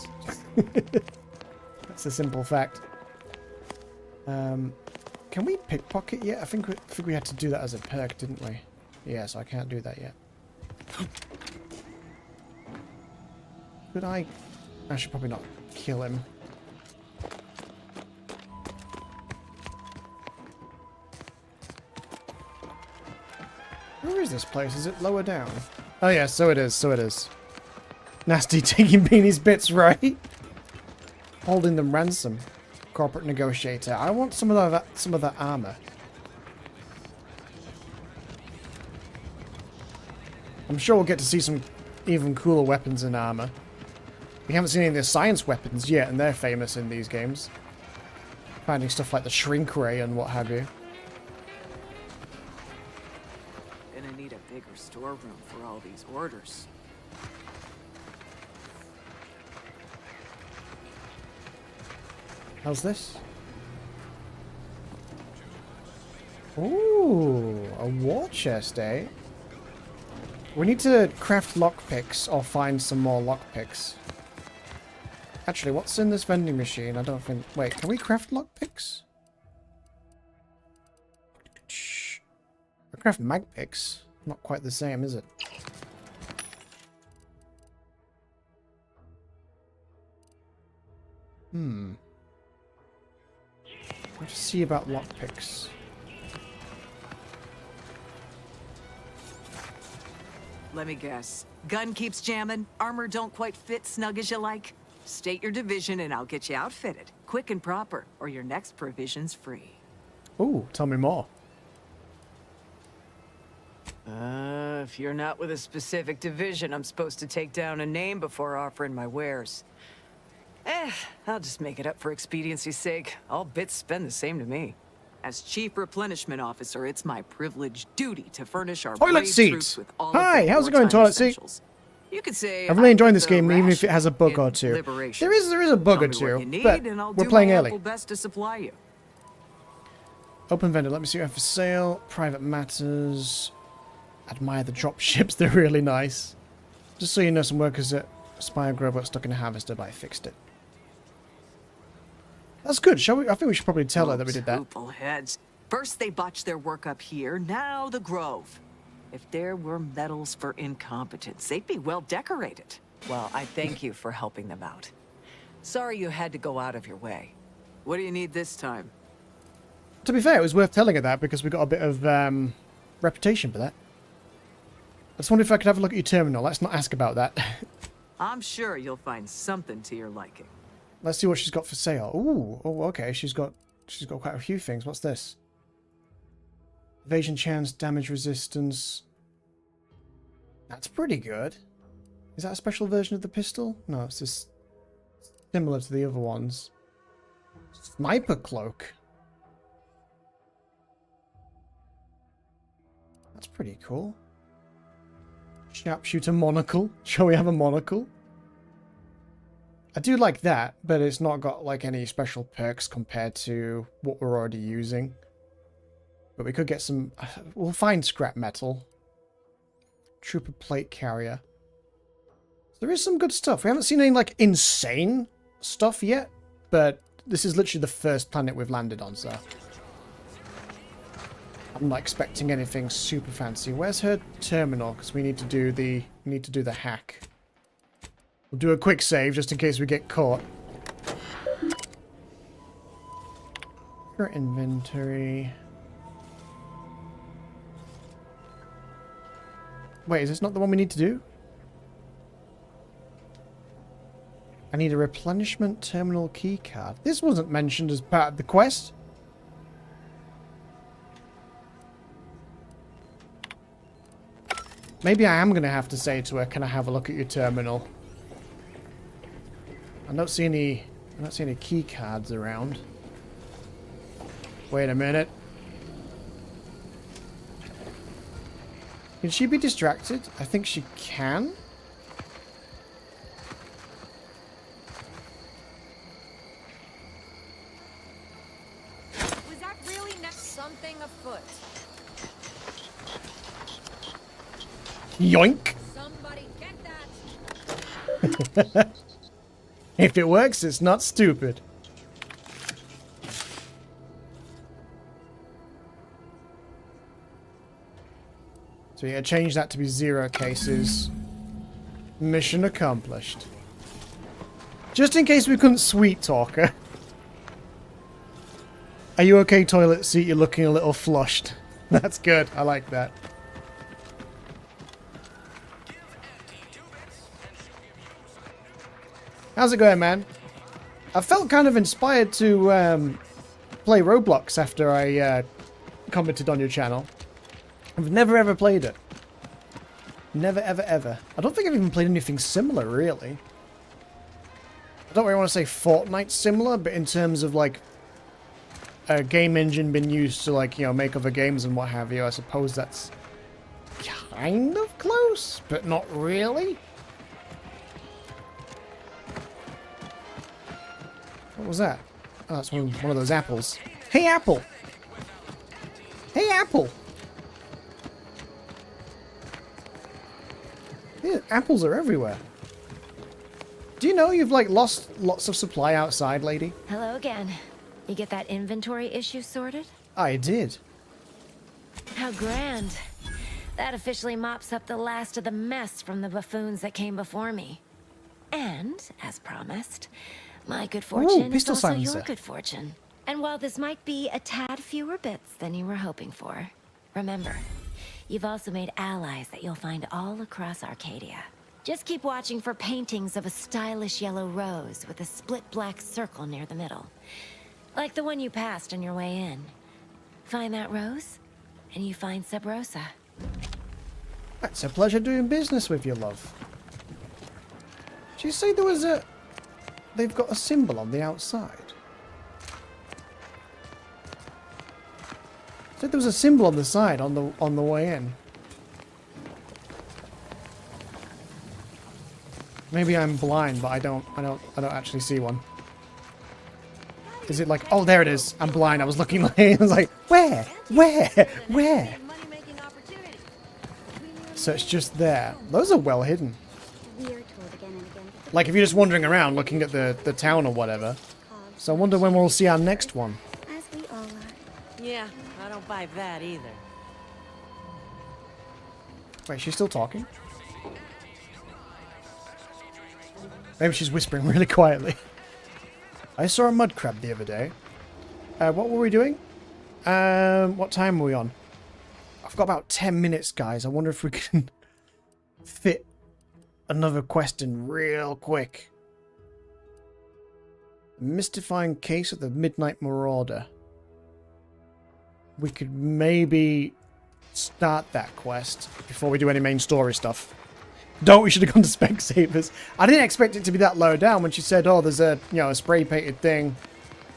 That's a simple fact. Can we pickpocket yet? I think we had to do that as a perk, didn't we? Yeah, so I can't do that yet. Could I should probably not kill him. Where is this place? Is it lower down? Oh yeah, so it is, so it is. Nasty taking Beanie's bits, right? Holding them ransom. Corporate negotiator. I want some of that armor. I'm sure we'll get to see some even cooler weapons and armor. We haven't seen any of the science weapons yet, and they're famous in these games. Finding stuff like the shrink ray and what have you. Gonna need a bigger storeroom for all these orders. How's this? Ooh, a war chest, eh? We need to craft lockpicks or find some more lockpicks. Actually, what's in this vending machine? I don't think... Wait, can we craft lockpicks? Shh. I craft mag picks. Not quite the same, is it? Let's see about lockpicks. Let me guess. Gun keeps jamming, armor don't quite fit snug as you like? State your division and I'll get you outfitted. Quick and proper, or your next provision's free. Ooh, tell me more. If you're not with a specific division, I'm supposed to take down a name before offering my wares. I'll just make it up for expediency's sake. All bits spend the same to me. As Chief Replenishment Officer, it's my privileged duty to furnish our Toilet brave seat! troops with all Hi, of their how's it going, wartime toilet seat? essentials. You could say I'm really enjoying I'm this the game, even if it ration has a bug or in two. liberation. There is a bug Tell or me what two, you need, but and I'll we're do playing my early. level best to supply you. Open vendor, let me see what I have for sale. Private matters. Admire the drop ships, they're really nice. Just so you know, some workers at Spire Grove got stuck in a harvester, but I fixed it. That's good, shall we? I think we should probably tell her that we did that. Hoople heads. First they botched their work up here, now the Grove. If there were medals for incompetence, they'd be well decorated. Well, I thank you for helping them out. Sorry you had to go out of your way. What do you need this time? To be fair, it was worth telling her that because we got a bit of reputation for that. I just wondered if I could have a look at your terminal. Let's not ask about that. I'm sure you'll find something to your liking. Let's see what she's got for sale. Ooh, oh, okay. She's got quite a few things. What's this? Evasion chance, damage resistance. That's pretty good. Is that a special version of the pistol? No, it's just similar to the other ones. Sniper cloak. That's pretty cool. Sharpshooter monocle. Shall we have a monocle? I do like that, but it's not got like any special perks compared to what we're already using. But we could get some... We'll find scrap metal. Trooper plate carrier. There is some good stuff. We haven't seen any like insane stuff yet, but this is literally the first planet we've landed on, so... I'm not expecting anything super fancy. Where's her terminal? Because we need to do the hack. We'll do a quick save just in case we get caught. Your inventory. Wait, is this not the one we need to do? I need a replenishment terminal keycard. This wasn't mentioned as part of the quest. Maybe I am going to have to say to her, can I have a look at your terminal? I don't see any key cards around. Wait a minute. Can she be distracted? I think she can. Was that really something afoot? Yoink! Somebody get that! If it works, it's not stupid. So yeah, change that to be 0 cases. Mission accomplished. Just in case we couldn't sweet talk her. Are you okay, toilet seat? You're looking a little flushed. That's good. I like that. How's it going, man? I felt kind of inspired to play Roblox after I commented on your channel. I've never ever played it. Never ever ever. I don't think I've even played anything similar, really. I don't really want to say Fortnite similar, but in terms of like a game engine being used to like, you know, make other games and what have you, I suppose that's kind of close, but not really. What was that? Oh, that's one of those apples. Hey, Apple! Hey, Apple! Yeah, apples are everywhere. Do you know you've, like, lost lots of supply outside, lady? Hello again. You get that inventory issue sorted? I did. How grand. That officially mops up the last of the mess from the buffoons that came before me. And, as promised, my good fortune is also your good fortune. And while this might be a tad fewer bits than you were hoping for, remember, You've also made allies that you'll find all across Arcadia. Just keep watching for paintings of a stylish yellow rose with a split black circle near the middle. Like the one you passed on your way in. Find that rose, and you find Sub Rosa. It's a pleasure doing business with you, love. Did you say there was a... They've got a symbol on the outside? Said there was a symbol on the side on the way in. Maybe I'm blind, but I don't actually see one. Is it like, oh, there it is. I'm blind. I was looking like, I was like, where? So it's just there. Those are well hidden. Like if you're just wandering around looking at the town or whatever. So I wonder when we'll see our next one. As we all are. Yeah, I don't buy that either. Wait, she's still talking? Maybe she's whispering really quietly. I saw a mud crab the other day. What were we doing? What time are we on? I've got about 10 minutes, guys. I wonder if we can fit another quest in real quick. Mystifying case of the Midnight Marauder. We could maybe start that quest before we do any main story stuff. We should have gone to Specsavers. I didn't expect it to be that low down when she said, oh, there's a, a spray painted thing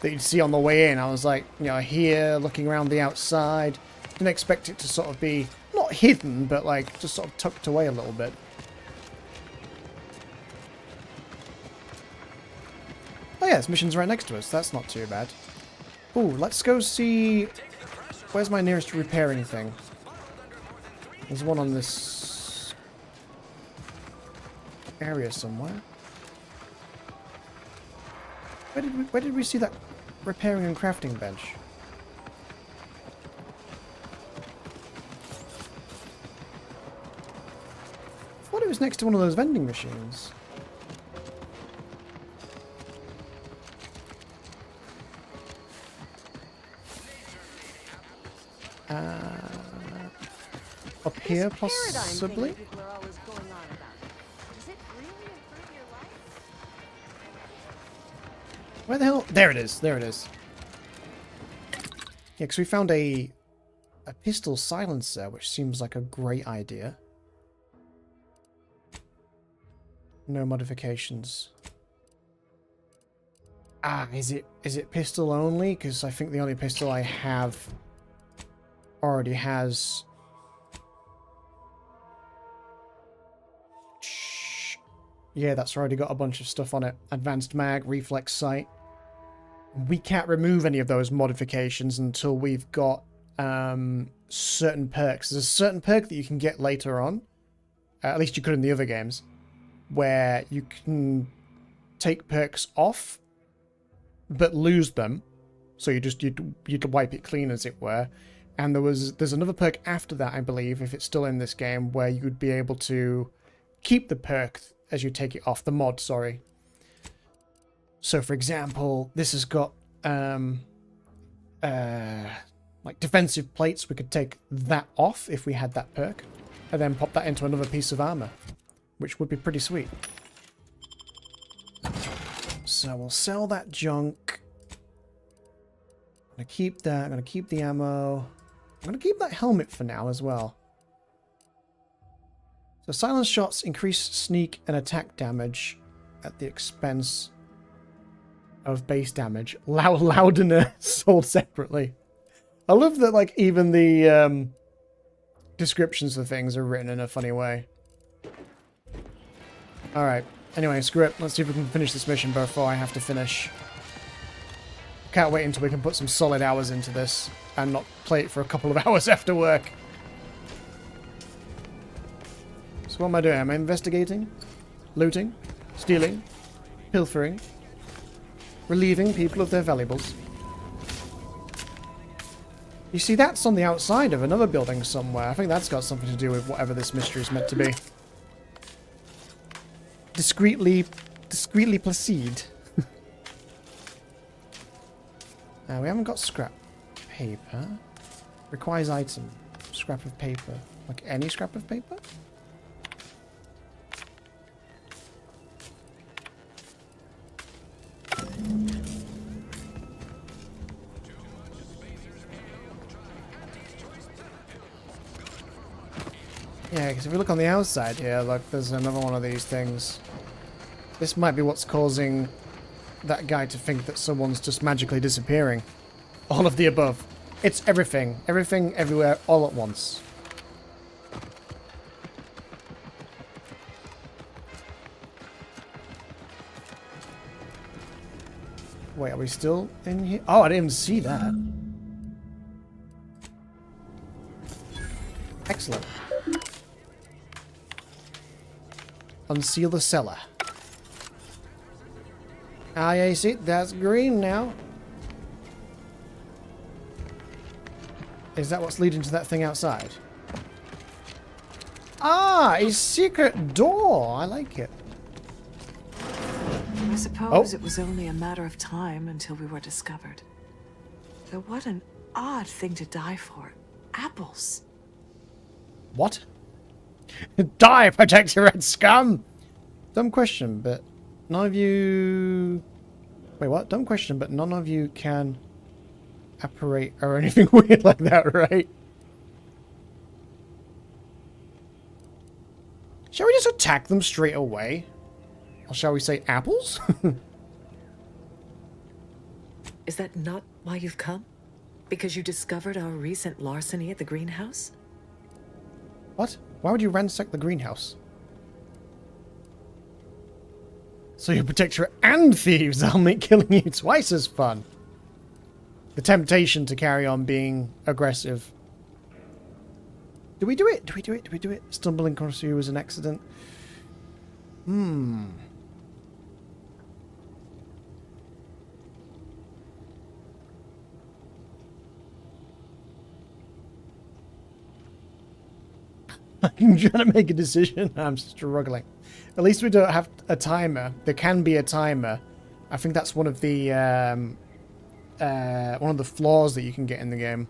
that you'd see on the way in. I was like, here, looking around the outside. Didn't expect it to sort of be, not hidden, but like, just sort of tucked away a little bit. Oh yeah, this mission's right next to us. That's not too bad. Ooh, let's go see... Where's my nearest repairing thing? There's one on this area somewhere. Where did we see that repairing and crafting bench? I thought it was next to one of those vending machines. Up here, possibly? Where the hell? There it is. There it is. Yeah, because we found a pistol silencer, which seems like a great idea. No modifications. Ah, is it pistol only? Because I think the only pistol I have already has... Yeah, that's already got a bunch of stuff on it. Advanced mag, reflex sight. We can't remove any of those modifications until we've got certain perks. There's a certain perk that you can get later on. At least you could in the other games. Where you can take perks off, but lose them. So you'd wipe it clean, as it were. And there's another perk after that, I believe, if it's still in this game, where you'd be able to keep the perk as you take it off. The mod, sorry. So, for example, this has got like defensive plates. We could take that off if we had that perk, and then pop that into another piece of armor, which would be pretty sweet. So we'll sell that junk. I'm gonna keep that. I'm gonna keep the ammo. I'm gonna keep that helmet for now as well. So silence shots increase sneak and attack damage at the expense of base damage. Loudener sold separately. I love that, like, even the descriptions of things are written in a funny way. Alright. Anyway, screw it. Let's see if we can finish this mission before I have to finish. Can't wait until we can put some solid hours into this and not play it for a couple of hours after work. So what am I doing? Am I investigating? Looting? Stealing? Pilfering? Relieving people of their valuables? You see, that's on the outside of another building somewhere. I think that's got something to do with whatever this mystery is meant to be. Discreetly proceed. We haven't got scrap paper. Requires item. scrap of paper. Like any scrap of paper? Yeah, because if we look on the outside here, like there's another one of these things. This might be what's causing that guy to think that someone's just magically disappearing. All of the above. It's everything. Everything, everywhere, all at once. Wait, are we still in here? Oh, I didn't even see that. Excellent. Unseal the cellar. Ah, yeah, you see, that's green now. Is that what's leading to that thing outside? Ah, a secret door. I like it. I suppose it was only a matter of time until we were discovered. Though what an odd thing to die for. Apples. What? Die, protect your red scum! Dumb question, but none of you... Wait, what? Dumb question, but none of you can apparate or anything weird like that, right? Shall we just attack them straight away? Or shall we say apples? Is that not why you've come? Because you discovered our recent larceny at the greenhouse? What? Why would you ransack the greenhouse? So you protect her and thieves. I'll make killing you twice as fun. The temptation to carry on being aggressive. Do we do it? Do we do it? Do we do it? Stumbling across you was an accident. I'm trying to make a decision. I'm struggling. At least we don't have a timer. There can be a timer. I think that's one of the flaws that you can get in the game.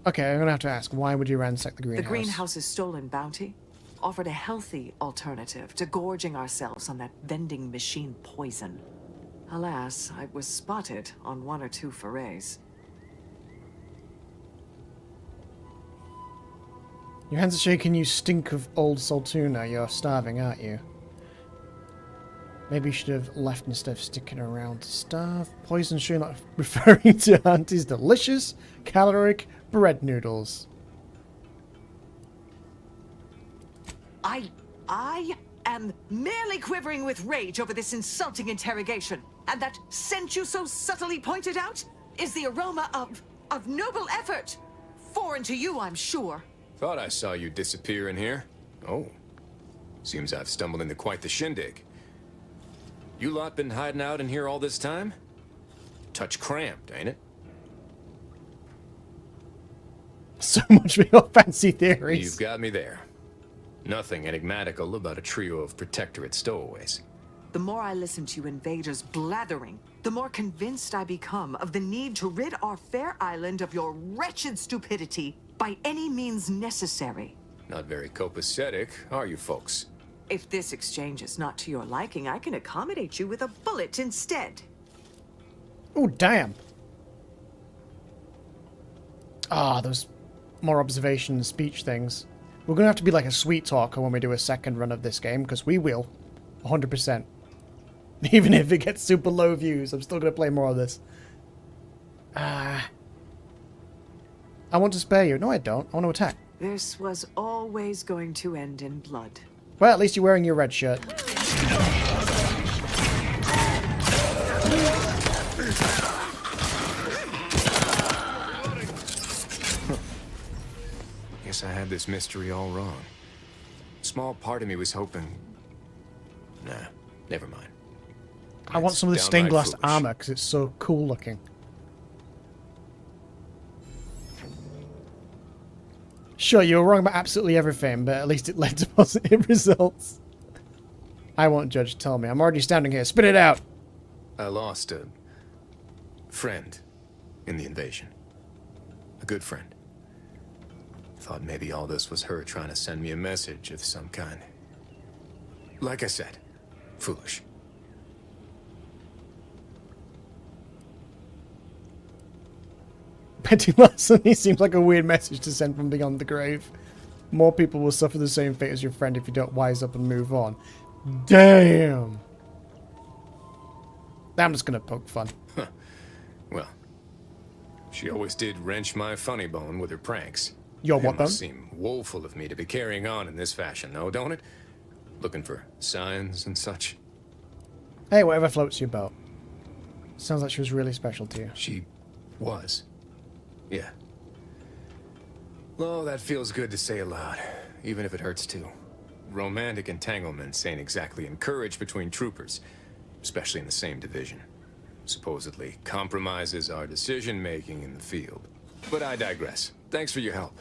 Okay, I'm gonna have to ask, why would you ransack the greenhouse? The greenhouse's stolen bounty offered a healthy alternative to gorging ourselves on that vending machine poison. Alas, I was spotted on 1 or 2 forays. Your hands are shaking, you stink of old Saltuna. You're starving, aren't you? Maybe you should have left instead of sticking around to starve. Poison sure not referring to Auntie's delicious, caloric bread noodles. I am merely quivering with rage over this insulting interrogation. And that scent you so subtly pointed out is the aroma of noble effort. Foreign to you, I'm sure. Thought I saw you disappear in here. Oh. Seems I've stumbled into quite the shindig. You lot been hiding out in here all this time? Touch cramped, ain't it? So much for your fancy theories. You've got me there. Nothing enigmatical about a trio of Protectorate stowaways. The more I listen to you invaders blathering, the more convinced I become of the need to rid our fair island of your wretched stupidity by any means necessary. Not very copacetic, are you folks? If this exchange is not to your liking, I can accommodate you with a bullet instead. Oh, damn. Ah, those more observation speech things. We're going to have to be like a sweet talker when we do a second run of this game, because we will. 100%. Even if it gets super low views, I'm still going to play more of this. I want to spare you. No, I don't. I want to attack. This was always going to end in blood. Well, at least you're wearing your red shirt. Guess I had this mystery all wrong. Small part of me was hoping... Nah, never mind. I want some of this stained glass armor because it's so cool looking. Sure, you were wrong about absolutely everything, but at least it led to positive results. I won't judge, tell me. I'm already standing here. Spit it out! I lost a friend in the invasion. A good friend. Thought maybe all this was her trying to send me a message of some kind. Like I said, foolish. Betty Larson, he seems like a weird message to send from beyond the grave. More people will suffer the same fate as your friend if you don't wise up and move on. Damn! I'm just gonna poke fun. Huh. Well, she always did wrench my funny bone with her pranks. Your It what bone? must seem woeful of me to be carrying on in this fashion, though, don't it? Looking for signs and such. Hey, whatever floats your boat. Sounds like she was really special to you. She was. Yeah. Oh, that feels good to say aloud, even if it hurts too. Romantic entanglements ain't exactly encouraged between troopers, especially in the same division. Supposedly compromises our decision-making in the field. But I digress. Thanks for your help,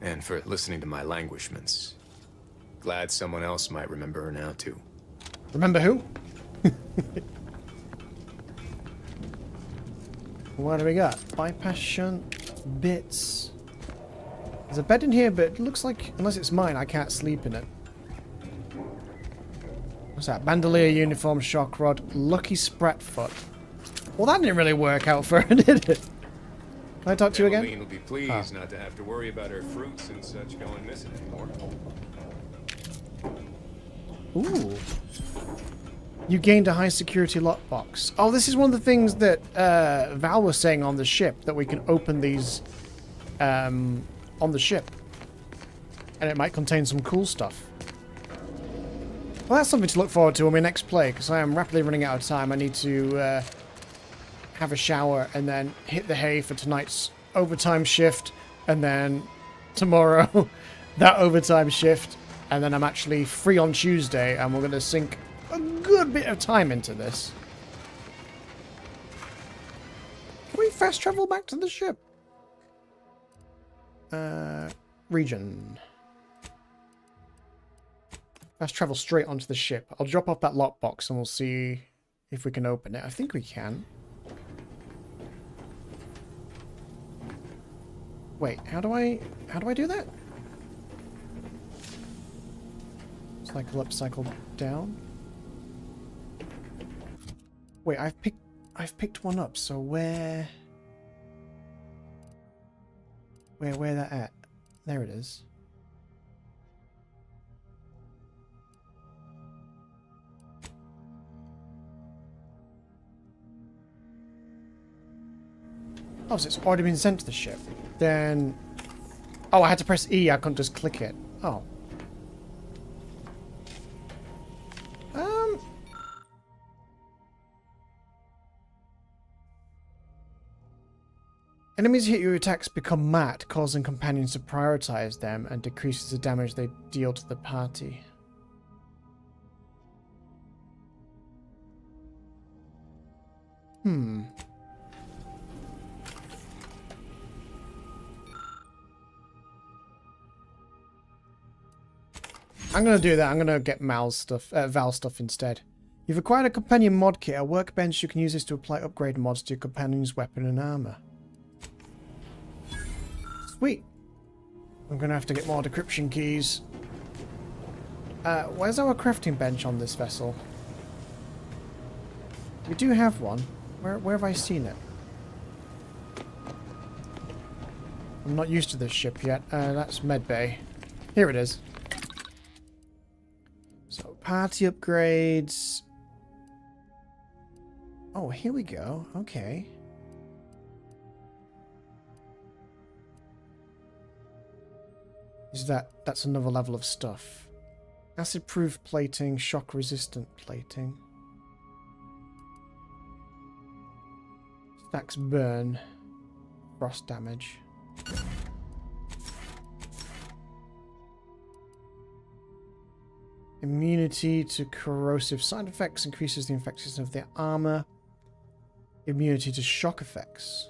and for listening to my languishments. Glad someone else might remember her now, too. Remember who? What do we got? Bypass shunt, bits. There's a bed in here, but it looks like, unless it's mine, I can't sleep in it. What's that? Bandolier, uniform, shock rod, lucky spratfoot. Well, that didn't really work out for her, did it? Can I talk to you again? Emmeline will be pleased not to have to worry about her fruits and such going missing anymore. Ooh. You gained a high security lockbox. Oh, this is one of the things that Val was saying on the ship, that we can open these on the ship. And it might contain some cool stuff. Well, that's something to look forward to when we next play, because I am rapidly running out of time. I need to have a shower and then hit the hay for tonight's overtime shift, and then tomorrow that overtime shift, and then I'm actually free on Tuesday, and we're going to sink a good bit of time into this. Can we fast travel back to the ship? Region. Fast travel straight onto the ship. I'll drop off that lockbox and we'll see if we can open it. I think we can. Wait, how do I do that? Cycle up, cycle down. Wait, I've picked one up, so where that at? There it is. Oh, so it's already been sent to the ship. Then... Oh, I had to press E, I couldn't just click it. Oh. Enemies hit your attacks become matte, causing companions to prioritize them and decreases the damage they deal to the party. I'm gonna do that. I'm gonna get Val's stuff instead. You've acquired a companion mod kit, a workbench. You can use this to apply upgrade mods to your companion's weapon and armor. Sweet. I'm gonna have to get more decryption keys. Where's our crafting bench on this vessel? We do have one. Where have I seen it? I'm not used to this ship yet. That's medbay. Here it is. So, party upgrades. Oh, here we go. Okay. That's another level of stuff. Acid-proof plating, shock-resistant plating. Stacks burn. Frost damage. Immunity to corrosive side effects increases the effectiveness of their armor. Immunity to shock effects.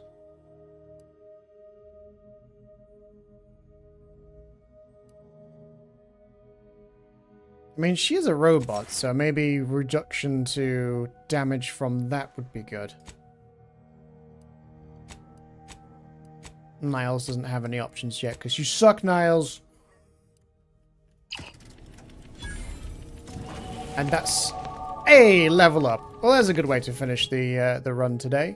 I mean, she is a robot, so maybe reduction to damage from that would be good. Niles doesn't have any options yet, because you suck, Niles! And that's a level up. Well, that's a good way to finish the run today.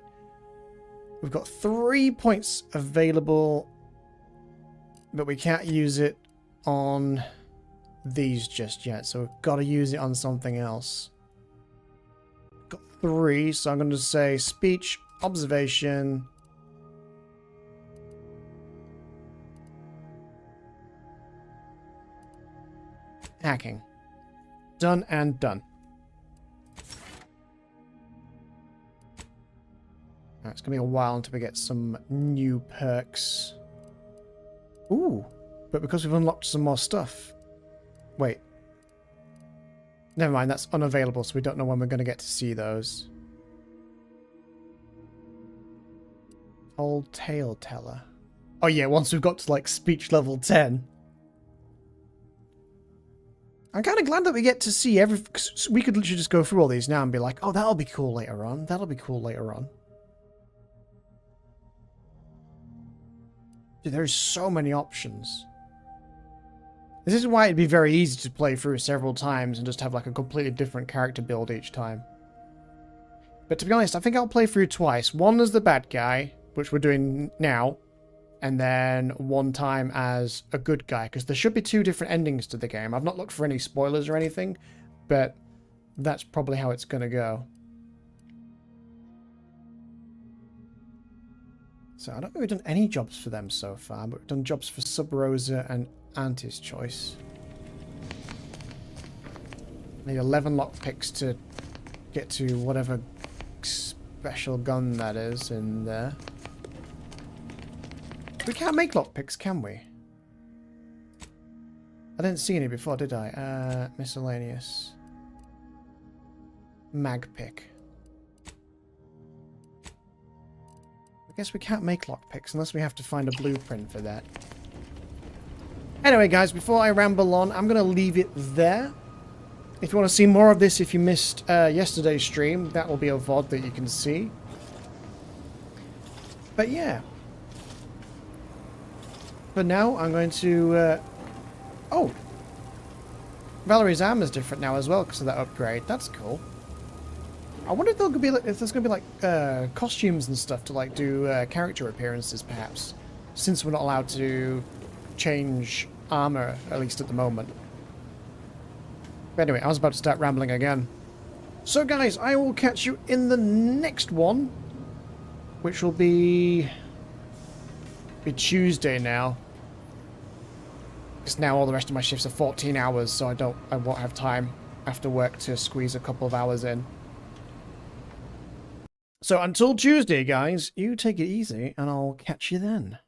We've got 3 points available, but we can't use it on these just yet, so we've got to use it on something else. Got 3, so I'm going to say speech, observation, hacking. Done and done. Right, it's going to be a while until we get some new perks. Ooh, but because we've unlocked some more stuff. Wait. Never mind, that's unavailable, so we don't know when we're going to get to see those. Old Tale Teller. Oh yeah, once we've got to like speech level 10. I'm kind of glad that we get to see every... Cause we could literally just go through all these now and be like, oh, that'll be cool later on. That'll be cool later on. Dude, there's so many options. This is why it'd be very easy to play through several times and just have like a completely different character build each time. But to be honest, I think I'll play through twice. One as the bad guy, which we're doing now, and then one time as a good guy, because there should be 2 different endings to the game. I've not looked for any spoilers or anything, but that's probably how it's going to go. So I don't think we've done any jobs for them so far, but we've done jobs for Sub Rosa and Auntie's Choice. Need 11 lockpicks to get to whatever special gun that is in there. We can't make lockpicks, can we? I didn't see any before, did I? Miscellaneous. Mag pick. I guess we can't make lockpicks unless we have to find a blueprint for that. Anyway, guys, before I ramble on, I'm going to leave it there. If you want to see more of this, if you missed yesterday's stream, that will be a VOD that you can see. But yeah. For now, I'm going to... Oh! Valerie's armor is different now as well because of that upgrade. That's cool. I wonder if there's going to be like costumes and stuff to like do character appearances, perhaps, since we're not allowed to change armor, at least at the moment. But anyway, I was about to start rambling again. So, guys, I will catch you in the next one, which will be Tuesday now. Because now all the rest of my shifts are 14 hours, so I won't have time after work to squeeze a couple of hours in. So until Tuesday, guys, you take it easy, and I'll catch you then.